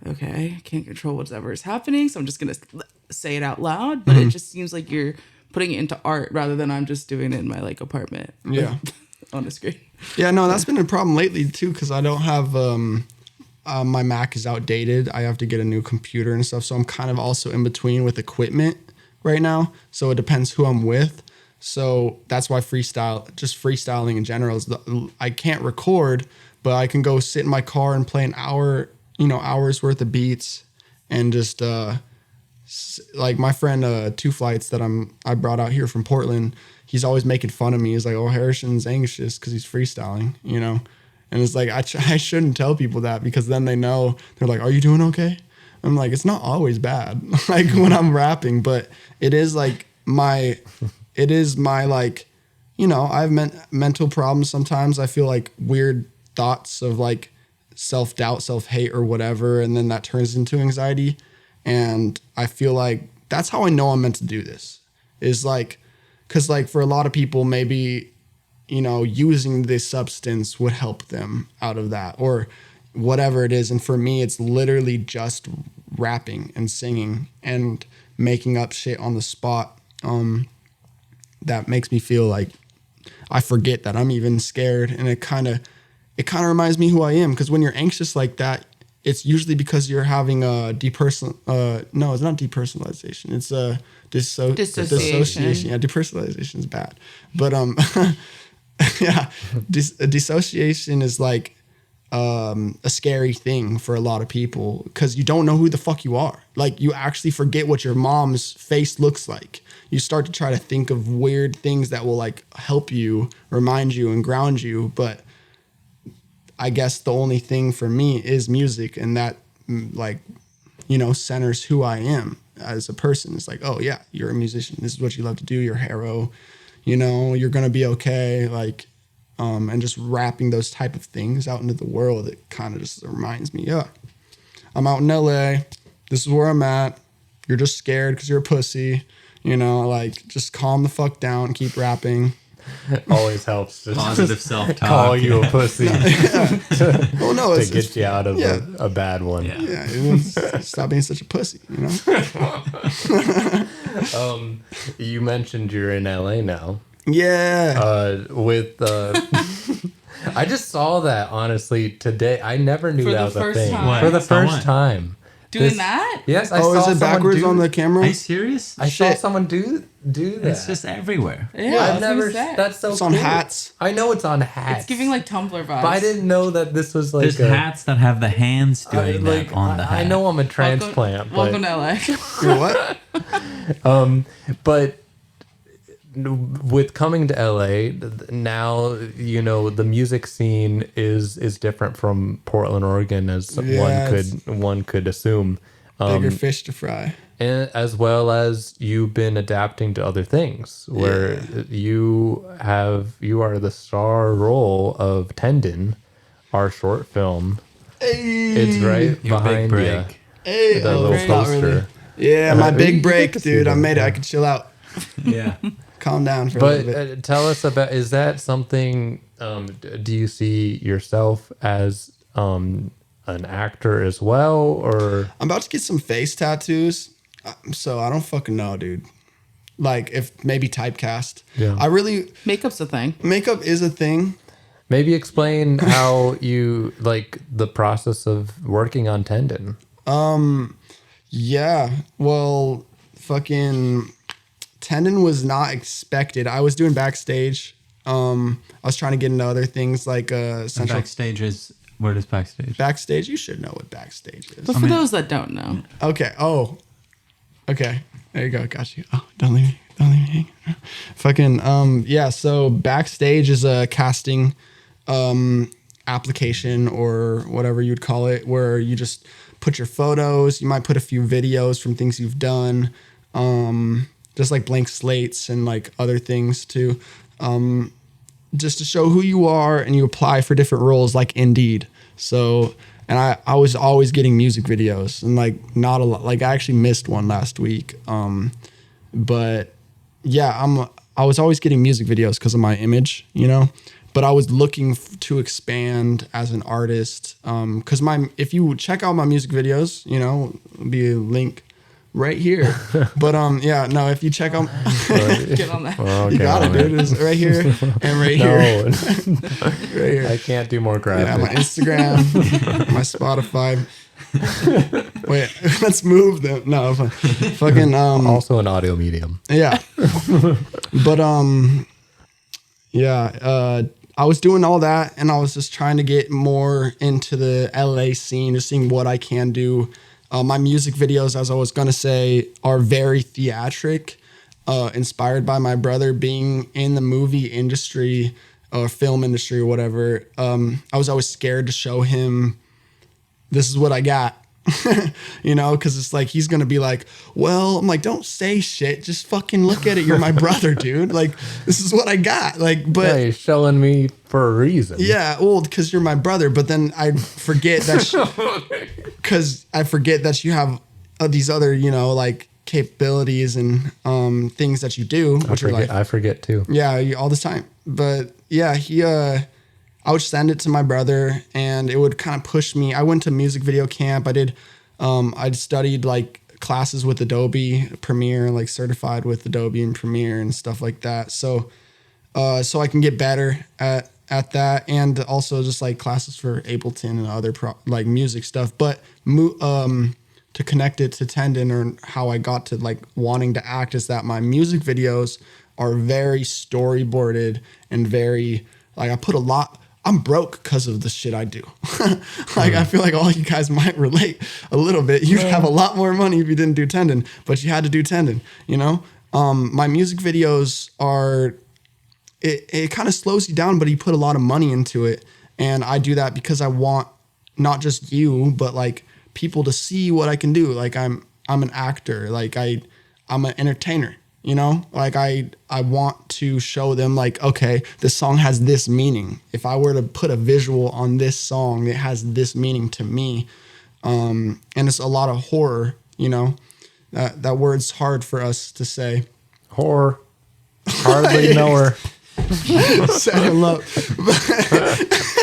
okay, I can't control whatever is happening, so I'm just gonna say it out loud. But it just seems like you're putting it into art rather than I'm just doing it in my like apartment, on a screen. Yeah, no, that's been a problem lately too because I don't have my Mac is outdated. I have to get a new computer and stuff, so I'm kind of also in between with equipment right now. So it depends who I'm with. So that's why freestyling in general is I can't record, but I can go sit in my car and play an hour, hours worth of beats and just like my friend Two Flights that I brought out here from Portland. He's always making fun of me. He's like, "Oh, Harrison's anxious because he's freestyling," And it's like I shouldn't tell people that because then they know. They're like, "Are you doing okay?" I'm like, "It's not always bad, like when I'm rapping, but it is like my." It is my like, I have mental problems sometimes. I feel like weird thoughts of like self-doubt, self-hate or whatever. And then that turns into anxiety. And I feel like that's how I know I'm meant to do this is like, cause like for a lot of people, maybe, using this substance would help them out of that or whatever it is. And for me, it's literally just rapping and singing and making up shit on the spot. That makes me feel like I forget that I'm even scared. And it kind of reminds me who I am. Because when you're anxious like that, it's usually because you're having a no, it's not depersonalization. It's a dissociation. Yeah, depersonalization is bad. But yeah, dissociation is like a scary thing for a lot of people because you don't know who the fuck you are. Like you actually forget what your mom's face looks like. You start to try to think of weird things that will like help you, remind you and ground you. But I guess the only thing for me is music. And that like centers who I am as a person. It's like, oh yeah, you're a musician. This is what you love to do. You're Harro, you're going to be okay. Like, and just rapping those type of things out into the world, it kind of just reminds me, yeah, I'm out in LA. This is where I'm at. You're just scared because you're a pussy, like just calm the fuck down, keep rapping. Always helps to Positive self-talk. call you a pussy Oh no, to get you out of yeah. a bad one. Yeah, stop being such a pussy, You mentioned you're in LA now. Yeah. I just saw that honestly today. I never knew For that the was a first thing. time. For the What? Saw first what? time. Doing that? Yes, I Oh, saw is it someone backwards on the camera? Are you serious? I saw Shit. someone do that. It's just everywhere. Yeah, I've I was never. gonna say. That's so. It's on cool. hats. I know it's on hats. It's giving like Tumblr vibes. But I didn't know that this was like There's hats that have the hands doing that on the hat. I know I'm a transplant, Welcome to LA. You're what? but with coming to LA now, the music scene is different from Portland, Oregon, as Yeah, one could assume. Bigger fish to fry. And as well as you've been adapting to other things, where you are the star role of Tendon, our short film. Hey. It's right Your behind big you. break. Hey. The Oh, little it's not poster. really. Yeah, my You big get break, to see dude. I them, made it. yeah. I could chill out. Yeah. Calm down for a But little bit. tell us about, is that something, do you see yourself as an actor as well, or? I'm about to get some face tattoos, so I don't fucking know, dude. Like, if maybe typecast. Yeah. I really, Makeup's a thing. makeup is a thing. Maybe explain how you, like, the process of working on Tendon. Yeah, well, fucking Tendon was not expected. I was doing backstage. I was trying to get into other things like central Backstage is, where does backstage? backstage. You should know what backstage is. But for those that don't know, Okay. Oh, okay. There you go. Got you. Oh, don't leave me. Don't leave me hanging. Fucking yeah. So backstage is a casting application or whatever you'd call it, where you just put your photos. You might put a few videos from things you've done, just like blank slates and like other things too, just to show who you are, and you apply for different roles like Indeed. So, and I was always getting music videos, and like not a lot. Like I actually missed one last week, but yeah, I was always getting music videos because of my image, But I was looking to expand as an artist, because if you check out my music videos, it'll be a link right here. But yeah, no, if you check out, get on that. Okay, you got it, dude. It's right here and right here, No, right here. I can't do more Yeah, graphic. my Instagram, my Spotify. Wait, let's move them. No, fucking Also an audio medium. yeah. But yeah, I was doing all that, and I was just trying to get more into the LA scene, just seeing what I can do. My music videos, as I was gonna say, are very theatric, inspired by my brother being in the movie industry or film industry or whatever. I was always scared to show him, this is what I got. Because it's like he's gonna be like, well, I'm like, don't say shit, just fucking look at it. You're my brother, dude. Like, this is what I got. Like, but Yeah, you're showing me for a reason. yeah, well, because you're my brother. But then I forget that, because I forget that you have these other, like capabilities and things that you do, which are like, I forget too. yeah, all the time. But yeah, I would send it to my brother, and it would kind of push me. I went to music video camp. I'd studied like classes with Adobe Premiere, like certified with Adobe and Premiere and stuff like that. So I can get better at that, and also just like classes for Ableton and other like music stuff. But to connect it to Tendon, or how I got to like wanting to act, is that my music videos are very storyboarded and very like, I put a lot. I'm broke because of the shit I do. Like, I feel like all you guys might relate a little bit. You'd have a lot more money if you didn't do Tendon, but you had to do Tendon, My music videos are, it kind of slows you down, but you put a lot of money into it. And I do that because I want not just you, but like people to see what I can do. Like I'm an actor. Like I'm an entertainer. You know, like I want to show them like, okay, this song has this meaning. If I were to put a visual on this song, it has this meaning to me. And it's a lot of horror, you know, that word's hard for us to say. Horror. Hardly know her. Set him up. Is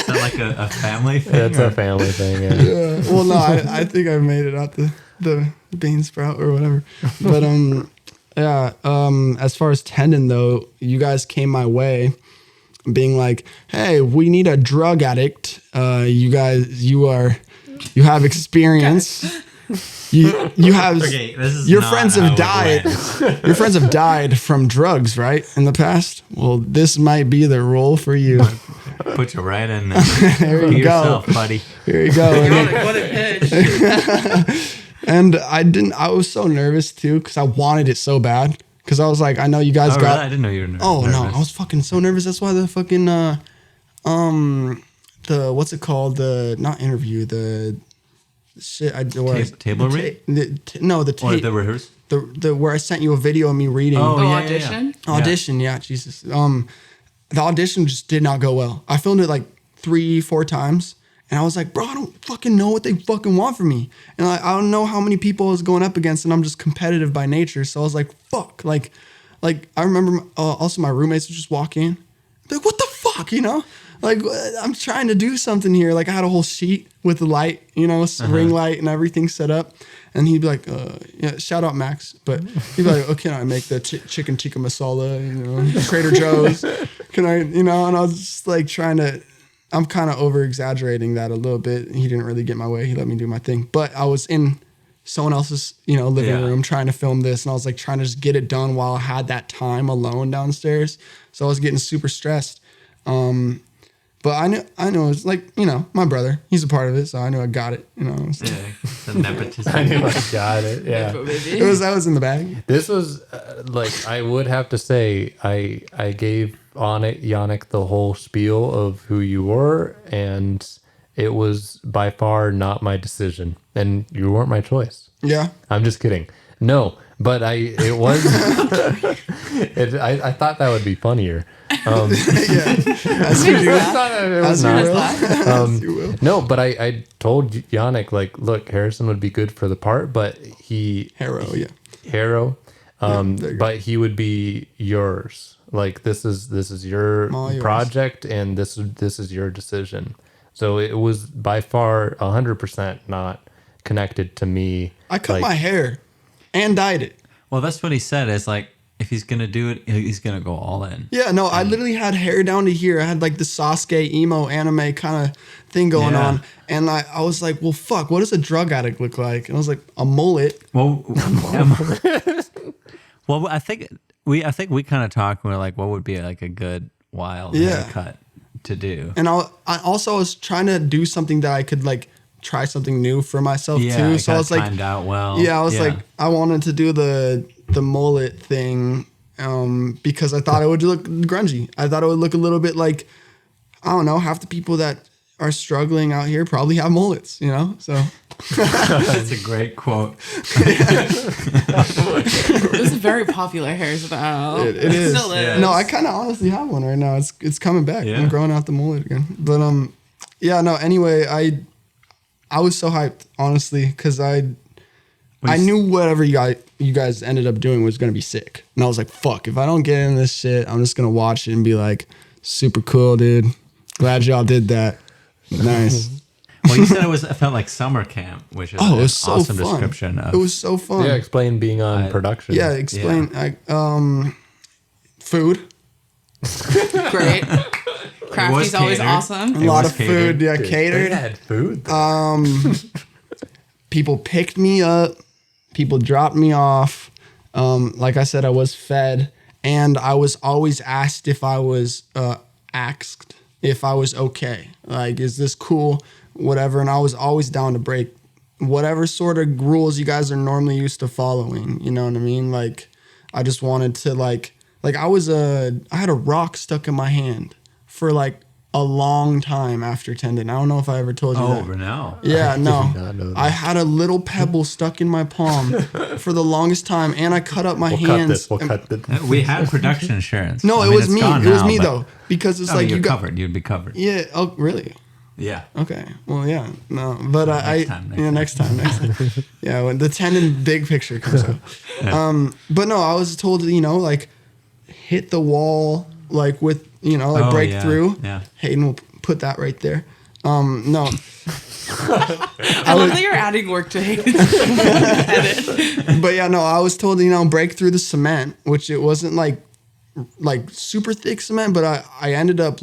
that like a family thing? It's a family thing. Yeah. Well, no, I think I made it out the bean sprout or whatever. But, yeah, as far as Tendon though, you guys came my way being like, hey, we need a drug addict. You have experience. You have your friends have died. Your friends have died from drugs, right? In the past. Well, this might be the role for you. Put you right in there. There you Be go. yourself, buddy. Here you go. What a pitch. And I was so nervous too because I wanted it so bad. Because I was like, I know you guys Oh, got. really? I didn't know you were nervous. Oh no, I was fucking so nervous. That's why the fucking the what's it called? The not interview, the shit I Table read? No, the Or tape. the rehearse? The where I sent you a video of me reading. Oh, yeah, audition? Audition, yeah, Jesus. The audition just did not go well. I filmed it like 3-4 times. And I was like, bro, I don't fucking know what they fucking want from me. And I don't know how many people I was going up against, and I'm just competitive by nature. So I was like, fuck. Like I remember also my roommates would just walk in. Like, what the fuck, you know? Like, I'm trying to do something here. Like, I had a whole sheet with the light, you know, ring light and everything set up. And he'd be like, yeah, shout out Max. But he'd be like, oh, can I make the chicken tikka masala, you know, Trader Joe's? Can I, you know? And I was just like trying to... I'm kind of over exaggerating that a little bit. He didn't really get my way. He let me do my thing. But I was in someone else's, you know, living room trying to film this. And I was like trying to just get it done while I had that time alone downstairs. So I was getting super stressed. But I knew it's like, you know, my brother, he's a part of it. So I knew I got it, you know. So. Yeah, the nepotism. I knew I got it. Yeah. That was in the bag. This was like, I would have to say, I gave Yannick the whole spiel of who you were, and it was by far not my decision, and you weren't my choice. Yeah. I'm just kidding. No, but it was. I thought that would be funnier. Yeah. As you do. I thought it was not. You will. No, but I told Yannick, like, look, Harrison would be good for the part, but Harro, yeah. Harro, there you go. but he would be yours. Like, this is your All yours. project, and this is your decision. So it was by far 100% not connected to me. I cut my hair and dyed it. Well, that's what he said. Is like, if he's going to do it, he's going to go all in. Yeah, no, I literally had hair down to here. I had like the Sasuke emo anime kind of thing going on. And I was like, well, fuck, what does a drug addict look like? And I was like, a mullet. Well, well, I think we kind of talked. And we're like, what would be like a good wild haircut to do? And I also was trying to do something that I could like try something new for myself too. So I was like, timed out well. Yeah, I was like, I wanted to do the mullet thing because I thought it would look grungy. I thought it would look a little bit like, I don't know, half the people that are struggling out here probably have mullets, you know? So that's a great quote. This is a very popular hairstyle. It is. Still is. Yeah. No, I kind of honestly have one right now. It's coming back. Yeah. I'm growing out the mullet again. But yeah, no. Anyway, I was so hyped, honestly, because I knew whatever you guys ended up doing was gonna be sick, and I was like, fuck, if I don't get in this shit, I'm just gonna watch it and be like, super cool, dude. Glad y'all did that. Nice. Well, you said it felt like summer camp, which is Oh, it an was so awesome fun. description of. It was so fun. Yeah, explain being on production. Yeah, explain. Food. Great. Crafty's always catered. awesome. A lot was of catered. food. Yeah, They catered. had food. People picked me up. People dropped me off. Like I said, I was fed, and I was always asked if I was asked if I was okay. Like, is this cool? Whatever. And I was always down to break whatever sort of rules you guys are normally used to following. You know what I mean? Like, I just wanted to like I had a rock stuck in my hand for like a long time after Tendon. I don't know if I ever told you that. no. Yeah, not know no. that. I had a little pebble stuck in my palm for the longest time, and I cut up my hands. We'll cut this. We had production insurance. No, I it mean, was it's me. gone It was now, me but- though, because it's No, like you're you got. covered. You'd be covered. Yeah. Oh, really? Yeah. Okay. Well, yeah. No, but Next time, next time. Yeah, when the Tendon big picture comes out. But no, I was told to, like hit the wall, like with, like break through. Yeah. Hayden will put that right there. No. I love that you're adding work to Hayden's edit. But yeah, no, I was told to, break through the cement, which it wasn't like super thick cement, but I ended up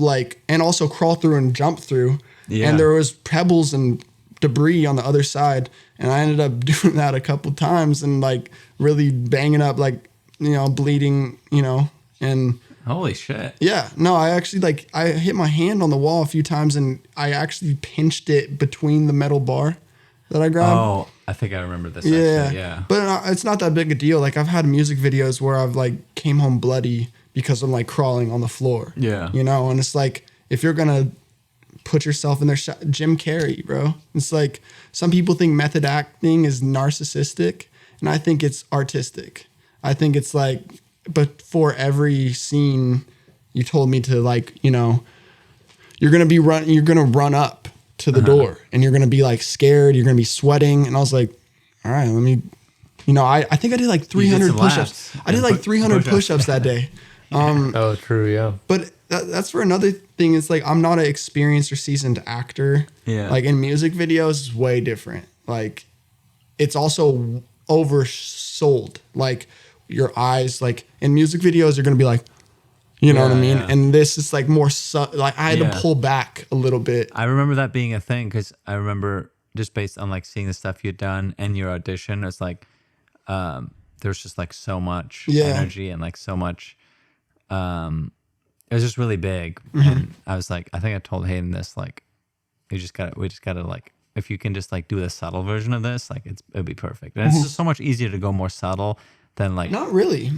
and also crawl through and jump through. Yeah. And there was pebbles and debris on the other side. And I ended up doing that a couple times and really banging up, bleeding, and Holy shit. yeah, no, I actually I hit my hand on the wall a few times and I actually pinched it between the metal bar that I grabbed. Oh, I think I remember this. Yeah. Actually. Yeah. But it's not that big a deal. I've had music videos where I've came home bloody because I'm crawling on the floor. Yeah. And it's if you're gonna put yourself in their Jim Carrey, bro. It's some people think method acting is narcissistic, and I think it's artistic. I think it's but for every scene, you told me to you're gonna run up to the door, and you're gonna be scared. You're gonna be sweating, and I was like, all right, let me. I think I did 300 some push-ups. laps I did and 300 push-ups that day. Oh, true. Yeah. But that's for another thing. It's I'm not an experienced or seasoned actor. Yeah. In music videos, it's way different. It's also oversold. Your eyes, in music videos, are going to be you know what I mean? Yeah. And this is more, I had to pull back a little bit. I remember that being a thing because I remember just based on seeing the stuff you'd done and your audition, it's there's just so much energy and so much. It was just really big, and I was I think I told Hayden this we just gotta if you can just do the subtle version of this, it'd be perfect. And it's just so much easier to go more subtle than Not really.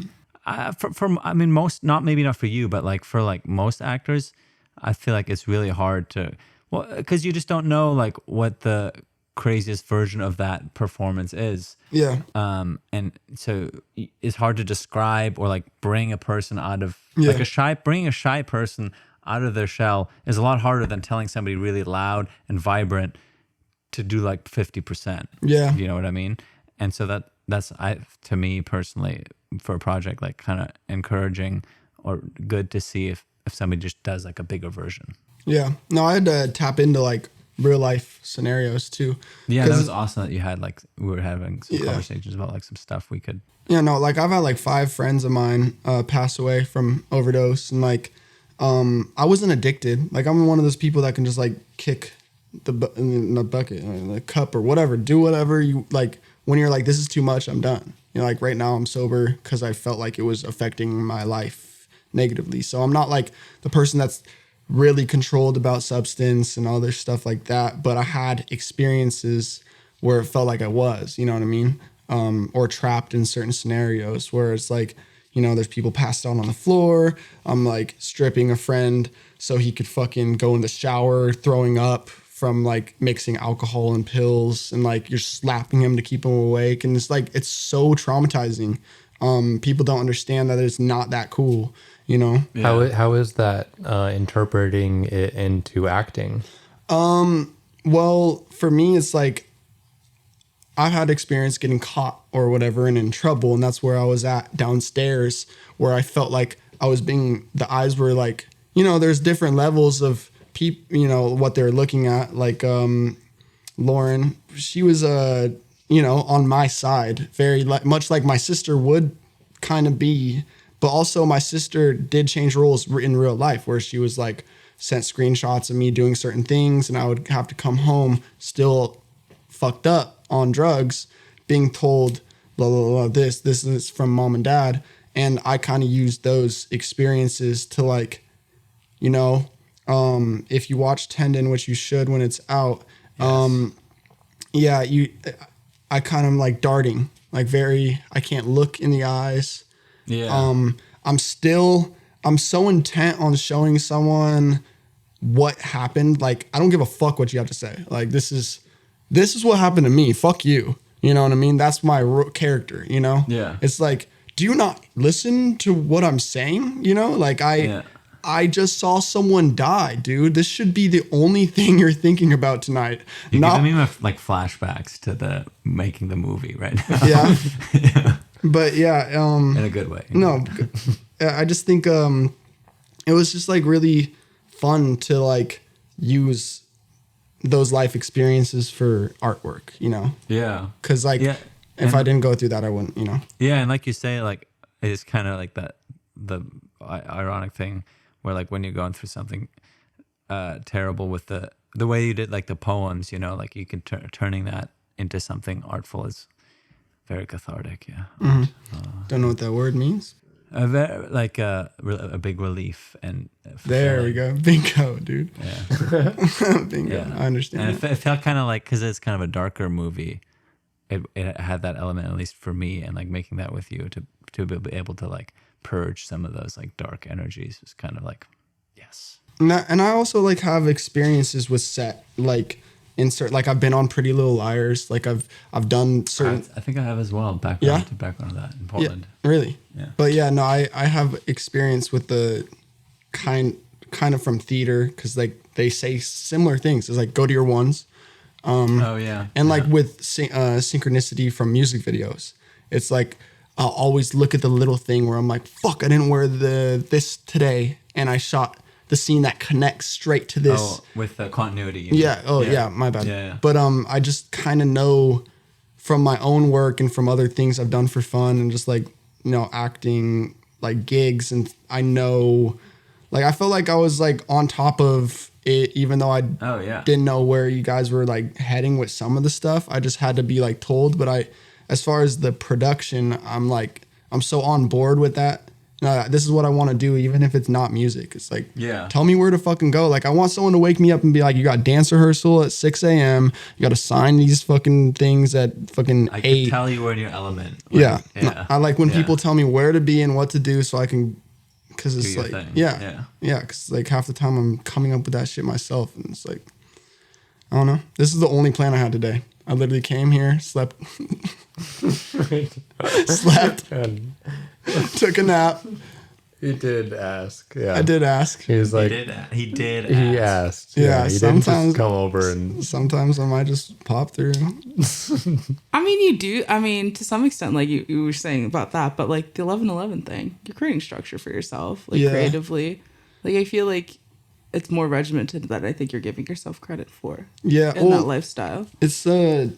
most not for you, but for most actors, I feel it's really hard to because you just don't know what the craziest version of that performance is. Yeah. And so it's hard to describe or bring a person out of bringing a shy person out of their shell is a lot harder than telling somebody really loud and vibrant to do 50%. Yeah. You know what I mean? And so that's to me personally for a project kind of encouraging or good to see if somebody just does a bigger version. Yeah. No, I had to tap into real life scenarios too. Yeah, that was awesome that you had we were having some conversations about some stuff we could. Yeah, no, I've had 5 friends of mine pass away from overdose, and I wasn't addicted. I'm one of those people that can just kick in the bucket, or the cup, or whatever, do whatever you when you're this is too much, I'm done. Right now I'm sober because I felt it was affecting my life negatively. So I'm not the person that's really controlled about substance and all this stuff like that, but I had experiences where it felt I was, you know what I mean? Or trapped in certain scenarios where it's there's people passed out on the floor. I'm stripping a friend so he could fucking go in the shower, throwing up from mixing alcohol and pills, and you're slapping him to keep him awake. And it's it's so traumatizing. People don't understand that it's not that cool, Yeah. How is that interpreting it into acting? Well, for me, it's I've had experience getting caught or whatever and in trouble, and that's where I was at downstairs, where I felt I was being, the eyes were there's different levels of people, what they're looking at. Lauren, she was on my side, very much like my sister would kind of be. But also my sister did change roles in real life, where she was sent screenshots of me doing certain things, and I would have to come home still fucked up on drugs, being told blah blah blah, this is from mom and dad. And I kind of used those experiences to if you watch Tendon, which you should when it's out, I kind of darting, I can't look in the eyes. Yeah. I'm so intent on showing someone what happened. Like, I don't give a fuck what you have to say. Like, this is what happened to me. Fuck you. You know what I mean? That's my character, you know? Yeah. It's like, do you not listen to what I'm saying? You know, like I just saw someone die, dude. This should be the only thing you're thinking about tonight. You're Not giving me like flashbacks to the making the movie right now. yeah. But yeah, In a good way. no, I just think it was just like really fun to like use those life experiences for artwork, you know? Yeah. Because like Yeah. if I didn't go through that, I wouldn't, you know? Yeah, and like you say, like it's kind of like the ironic thing where like when you're going through something terrible with the way you did like the poems, you know, like you can turning that into something artful is very cathartic. Yeah. Don't know what that word means. Like a big relief and There we go. Bingo, dude. Yeah. Bingo. Yeah. I understand. And it felt kind of like, because it's kind of a darker movie, it had that element, at least for me, and like making that with you to be able to like purge some of those like dark energies was kind of like, yes. And I also like have experiences with set, like insert, like I've been on Pretty Little Liars, like I've done certain. I think I have as well. Yeah? Background of that in Yeah, Portland. really. Yeah. But yeah, no, I have experience with the kind of from theater, because like they say similar things. It's like go to your ones. Oh yeah. And like with synchronicity from music videos, it's like I'll always look at the little thing where I'm like, fuck, I didn't wear this today, and I shot the scene that connects straight to this. Oh, with the continuity. Yeah. Oh yeah, my bad. Yeah. But I just kind of know from my own work and from other things I've done for fun and just like, you know, acting, like gigs, and I know, like I felt like I was like on top of it, even though I didn't know where you guys were like heading with some of the stuff. I just had to be like told. But as far as the production, I'm so on board with that. This is what I want to do, even if it's not music. It's like, tell me where to fucking go. Like, I want someone to wake me up and be like, you got dance rehearsal at 6 a.m. You got to sign these fucking things at fucking 8. I can tell you were in your element. Like, I like when people tell me where to be and what to do, so I can, because it's like, thing. because like half the time I'm coming up with that shit myself, and it's like, I don't know. This is the only plan I had today. I literally came here, slept, took a nap. He did ask. Yeah, I did ask. He was like, he did. He asked. Yeah, he didn't sometimes just come over and. Sometimes I might just pop through. I mean, you do. I mean, to some extent, like you were saying about that, but like the 11/11 thing, you're creating structure for yourself, like creatively. Like I feel like it's more regimented than I think you're giving yourself credit for. Yeah, in that lifestyle. It's I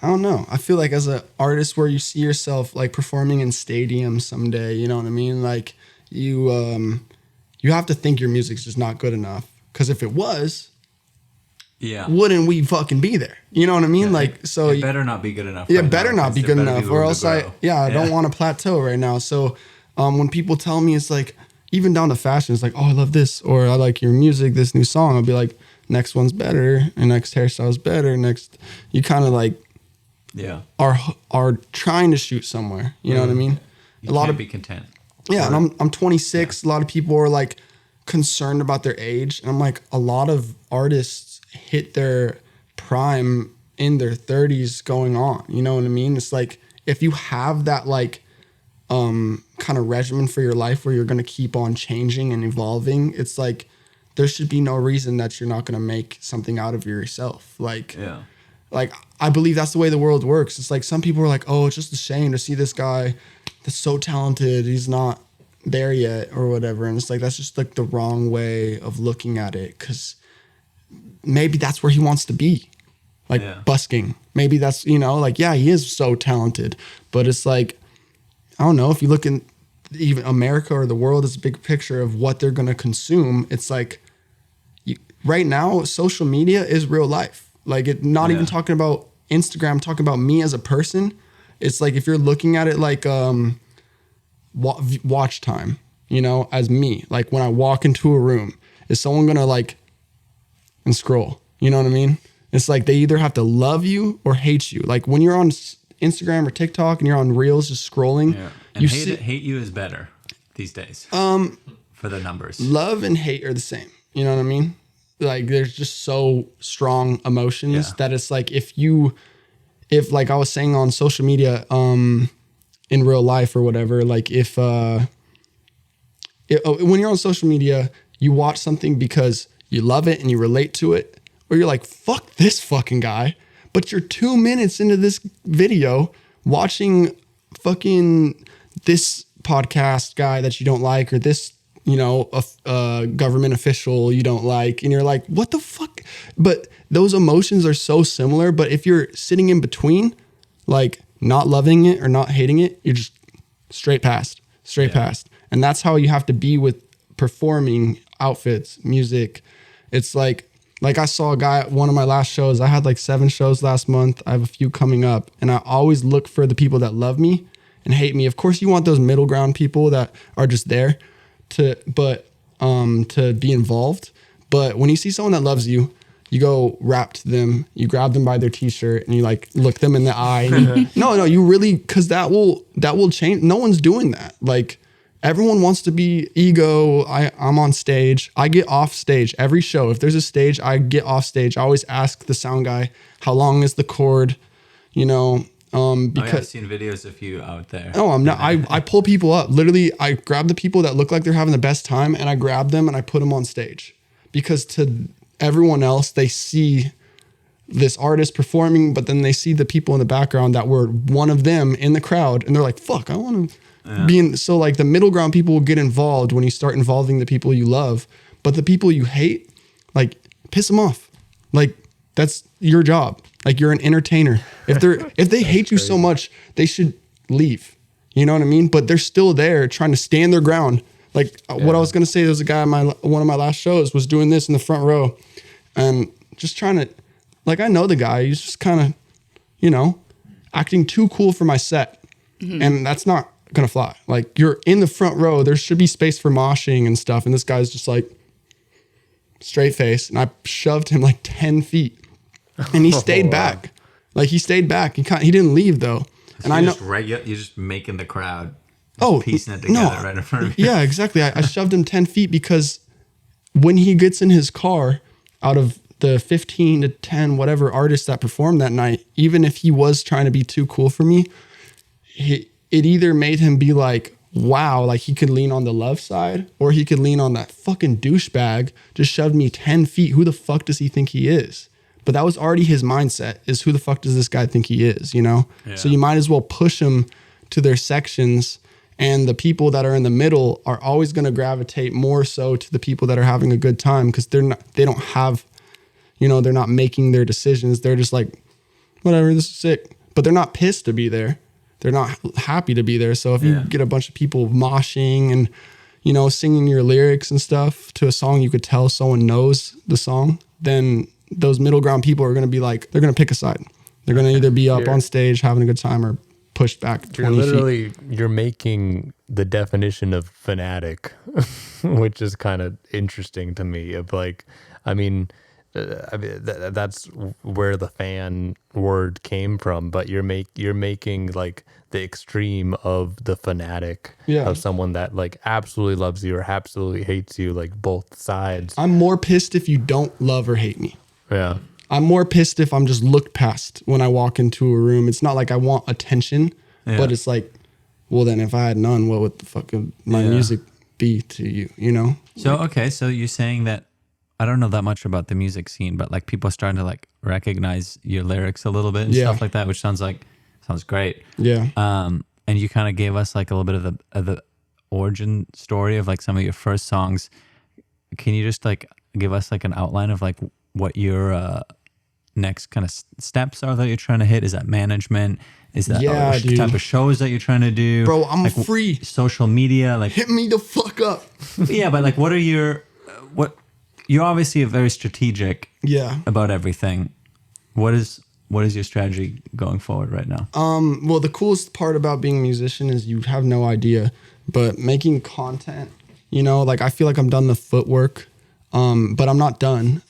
don't know. I feel like as an artist, where you see yourself like performing in stadiums someday, you know what I mean? Like you have to think your music's just not good enough. Because if it was, wouldn't we fucking be there? You know what I mean? Yeah, like, so it better not be good enough. Yeah, better not be good enough, or else I don't want to plateau right now. So when people tell me, it's like, even down to fashion, it's like, oh, I love this, or I like your music, this new song, I'll be like, next one's better, and next hairstyle's better, next, you kind of like are trying to shoot somewhere. You know what I mean? You can't be content. Yeah, and I'm 26. A lot of people are like concerned about their age, and I'm like, a lot of artists hit their prime in their 30s going on. You know what I mean? It's like, if you have that like kind of regimen for your life where you're going to keep on changing and evolving, it's like there should be no reason that you're not going to make something out of yourself. Like I believe that's the way the world works. It's like some people are like, oh, it's just a shame to see this guy that's so talented, he's not there yet or whatever. And it's like, that's just like the wrong way of looking at it, because maybe that's where he wants to be, like busking. Maybe that's, you know, like, yeah, he is so talented, but it's like, I don't know, if you look in even America or the world as a big picture of what they're going to consume, it's like right now, social media is real life. Like, not even talking about Instagram, talking about me as a person. It's like, if you're looking at it like watch time, you know, as me, like when I walk into a room, is someone going to like and scroll? You know what I mean? It's like they either have to love you or hate you. Like when you're on Instagram or TikTok and you're on Reels just scrolling. Yeah. And hate you is better these days. For the numbers. Love and hate are the same. You know what I mean? like there's just so strong emotions Yeah. that it's like if like I was saying on social media, in real life or whatever, like if when you're on social media, you watch something because you love it and you relate to it, or you're like, fuck this fucking guy. But you're 2 minutes into this video watching fucking this podcast guy that you don't like, or this, you know, a government official you don't like. And you're like, what the fuck? But those emotions are so similar. But if you're sitting in between, like not loving it or not hating it, you're just straight past. And that's how you have to be with performing, outfits, music. It's like I saw a guy at one of my last shows. I had like 7 shows last month. I have a few coming up. And I always look for the people that love me and hate me. Of course, you want those middle ground people that are just there to be involved. But when you see someone that loves you, you go rap to them, you grab them by their t-shirt and you like look them in the eye. And you really, cause that will change. No one's doing that. Like everyone wants to be ego. I'm on stage. I get off stage every show. If there's a stage, I get off stage. I always ask the sound guy, how long is the cord? You know, because I've seen videos of you out there. No, I'm not. I pull people up. Literally, I grab the people that look like they're having the best time and I grab them and I put them on stage. Because to everyone else, they see this artist performing, but then they see the people in the background that were one of them in the crowd and they're like, fuck, I want to be in. So like the middle ground people will get involved when you start involving the people you love, but the people you hate, like piss them off. Like that's your job. Like you're an entertainer. If they hate you so much, they should leave. You know what I mean? But they're still there trying to stand their ground. Like what I was going to say, there was a guy at one of my last shows was doing this in the front row and just trying to, like, I know the guy, he's just kind of, you know, acting too cool for my set. Mm-hmm. And that's not going to fly. Like you're in the front row, there should be space for moshing and stuff. And this guy's just like straight face. And I shoved him like 10 feet and he stayed back. Like he stayed back. He didn't leave though. So and you're just making the crowd. Piecing it together right in front of you. Yeah, exactly. I shoved him 10 feet because when he gets in his car, out of the 15 to 10 whatever artists that performed that night, even if he was trying to be too cool for me, it either made him be like, wow, like he could lean on the love side, or he could lean on that fucking douchebag just shoved me 10 feet. Who the fuck does he think he is? But that was already his mindset, is who the fuck does this guy think he is, you know? Yeah. So you might as well push him to their sections. And the people that are in the middle are always going to gravitate more so to the people that are having a good time, because they don't have, you know, they're not making their decisions. They're just like, whatever, this is sick. But they're not pissed to be there. They're not happy to be there. So if you get a bunch of people moshing and, you know, singing your lyrics and stuff to a song you could tell someone knows the song, then those middle ground people are going to be like, they're going to pick a side. They're going to either be up on stage having a good time or pushed back 20 feet. You're making the definition of fanatic, which is kind of interesting to me. Of like, that's where the fan word came from. But you're making like the extreme of the fanatic of someone that like absolutely loves you or absolutely hates you, like both sides. I'm more pissed if you don't love or hate me. Yeah. I'm more pissed if I'm just looked past when I walk into a room. It's not like I want attention, but it's like, well, then if I had none, what would the fuck my music be to you, you know? So, okay, so you're saying that, I don't know that much about the music scene, but like people are starting to like recognize your lyrics a little bit and stuff like that, which sounds great. Yeah. And you kind of gave us like a little bit of the origin story of like some of your first songs. Can you just like give us like an outline of like what your next kind of steps are that you're trying to hit? Is that management? Is that the type of shows that you're trying to do? Bro, I'm like, free. Social media, like hit me the fuck up. Yeah, but like what are your you're obviously very strategic about everything. What is your strategy going forward right now? Well, the coolest part about being a musician is you have no idea, but making content, you know, like I feel like I'm done the footwork, but I'm not done.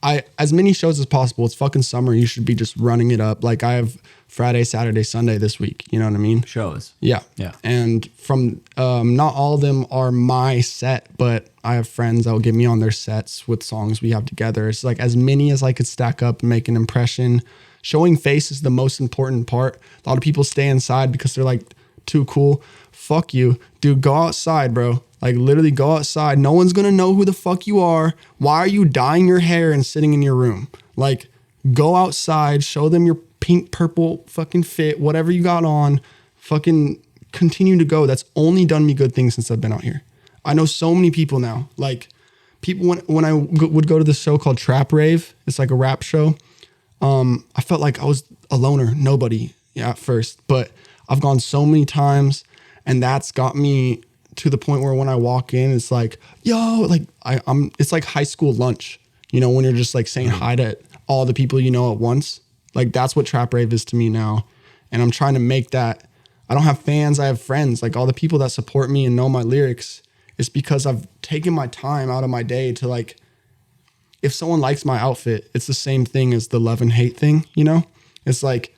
as many shows as possible. It's fucking summer. You should be just running it up. Like I have Friday, Saturday, Sunday this week. You know what I mean? Shows. Yeah. Yeah. And from not all of them are my set, but I have friends that will get me on their sets with songs we have together. It's like as many as I could stack up and make an impression. Showing face is the most important part. A lot of people stay inside because they're like too cool. Fuck you. Dude, go outside, bro. Like literally go outside. No one's going to know who the fuck you are. Why are you dyeing your hair and sitting in your room? Like go outside, show them your pink, purple fucking fit, whatever you got on, fucking continue to go. That's only done me good things since I've been out here. I know so many people now. Like people, when I would go to this show called Trap Rave, it's like a rap show. I felt like I was a loner, nobody at first, but I've gone so many times and that's got me to the point where when I walk in, it's like, yo, like it's like high school lunch, you know, when you're just like saying hi to all the people you know at once. Like that's what Trap Rave is to me now. And I'm trying to make that. I don't have fans, I have friends. Like all the people that support me and know my lyrics, it's because I've taken my time out of my day to like, if someone likes my outfit, it's the same thing as the love and hate thing, you know? It's like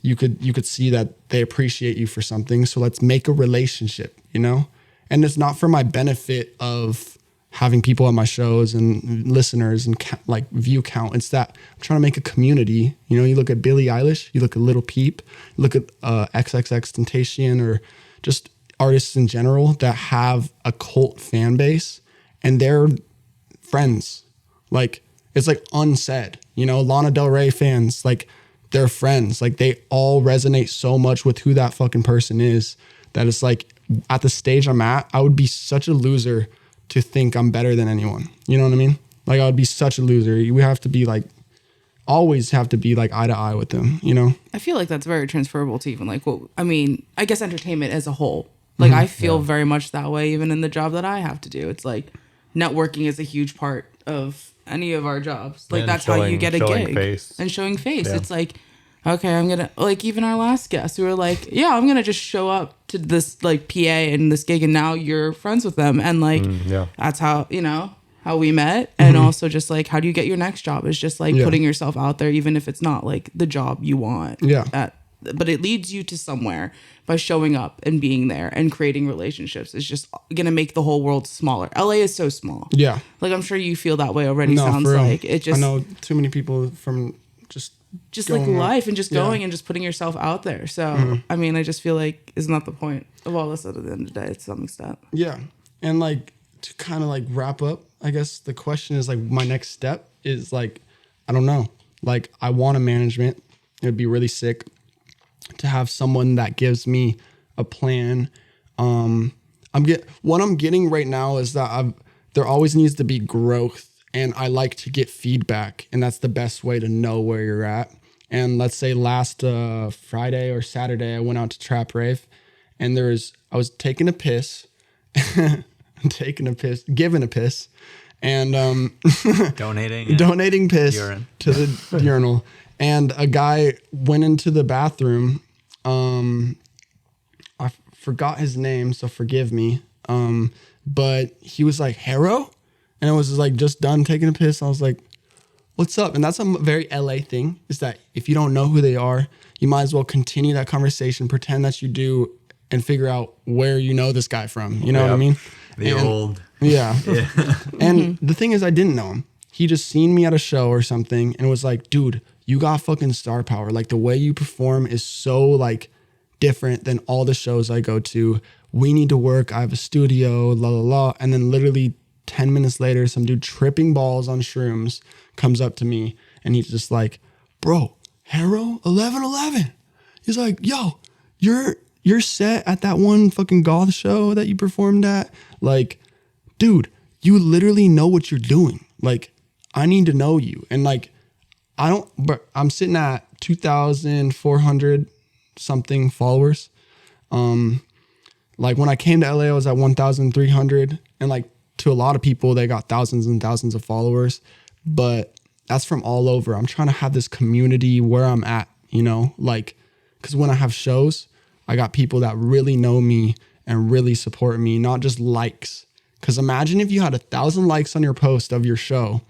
you could see that they appreciate you for something. So let's make a relationship, you know? And it's not for my benefit of having people at my shows and listeners and like view count. It's that I'm trying to make a community. You know, you look at Billie Eilish, you look at Lil Peep, you look at XXXTentacion or just artists in general that have a cult fan base and they're friends. Like it's like unsaid, you know, Lana Del Rey fans, like they're friends. Like they all resonate so much with who that fucking person is that it's like at the stage I'm at, I would be such a loser to think I'm better than anyone. You know what I mean? Like I would be such a loser. We have to be like, always have to be like eye to eye with them, you know? I feel like that's very transferable to even like, well, I mean, I guess entertainment as a whole. Like I feel very much that way even in the job that I have to do. It's like networking is a huge part of any of our jobs. Like and that's how you get a gig. Face. And showing face. Yeah. It's like, okay, I'm gonna like even our last guest, we were like, yeah, I'm gonna just show up to this like PA and this gig and now you're friends with them. And like that's how, you know, how we met. And also just like how do you get your next job is just like putting yourself out there even if it's not like the job you want. Yeah. But it leads you to somewhere by showing up and being there and creating relationships. It's just going to make the whole world smaller. LA is so small. Yeah. Like, I'm sure you feel that way already. No, Sounds for real. like it just, I know too many people from just like going life and just Yeah. going and just putting yourself out there. So, I mean, I just feel like isn't that the point of all this at the end of the day to some extent? Yeah. And like to kind of like wrap up, I guess the question is like my next step is like, I don't know. Like I want a management. It'd be really sick to have someone that gives me a plan. What I'm getting right now is that there always needs to be growth and I like to get feedback and that's the best way to know where you're at. And let's say last Friday or Saturday, I went out to Trap Rave and I was taking a piss, giving a piss and donating piss urine. to the urinal. And a guy went into the bathroom. I forgot his name, so forgive me. But he was like, Harro? And I was like, just done taking a piss. I was like, what's up? And that's a very LA thing, is that if you don't know who they are, you might as well continue that conversation, pretend that you do, and figure out where you know this guy from. You know what I mean? Yeah. And the thing is, I didn't know him. He just seen me at a show or something and was like, dude, you got fucking star power. Like the way you perform is so like different than all the shows I go to. We need to work. I have a studio, la la la. And then literally 10 minutes later, some dude tripping balls on shrooms comes up to me and he's just like, bro, Harro 1111. He's like, yo, you're set at that one fucking goth show that you performed at. Like, dude, you literally know what you're doing. Like, I need to know you. And like, but I'm sitting at 2,400 something followers. Like when I came to LA, I was at 1,300 and like to a lot of people, they got thousands and thousands of followers, but that's from all over. I'm trying to have this community where I'm at, you know, like, cause when I have shows, I got people that really know me and really support me, not just likes. Cause imagine if you had 1,000 likes on your post of your show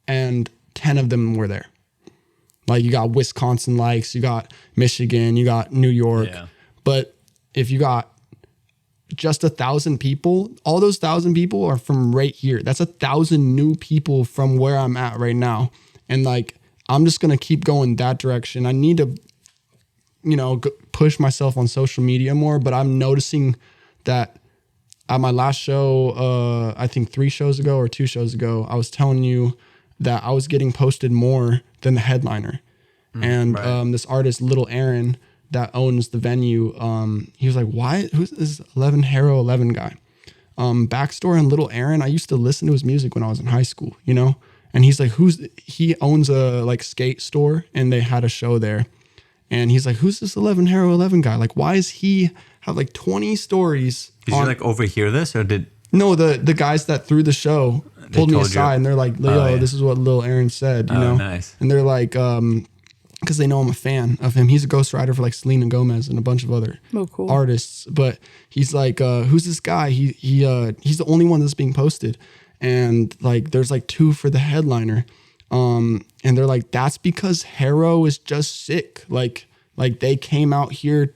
and 10 of them were there. Like you got Wisconsin likes, you got Michigan, you got New York. Yeah. But if you got just 1,000 people, all those 1,000 people are from right here. That's 1,000 new people from where I'm at right now. And like, I'm just going to keep going that direction. I need to, push myself on social media more, but I'm noticing that at my last show, I think 3 shows ago or 2 shows ago, I was telling you that I was getting posted more than the headliner. And this artist, Little Aaron, that owns the venue, he was like, why? Who's this Harro 11 guy? Backstory on Little Aaron, I used to listen to his music when I was in high school, And he's like, he owns a like skate store, and they had a show there. And he's like, who's this Harro 11 guy? Like, why is he have like 20 stories? Did you like overhear this, or did? No, the guys that threw the show pulled me aside, and they're like, yo, this is what Lil Aaron said, you know? Nice. And they're like, because they know I'm a fan of him. He's a ghostwriter for like Selena Gomez and a bunch of other artists. But he's like, who's this guy? He's the only one that's being posted. And like, there's like 2 for the headliner. And they're like, that's because Harro is just sick. Like they came out here,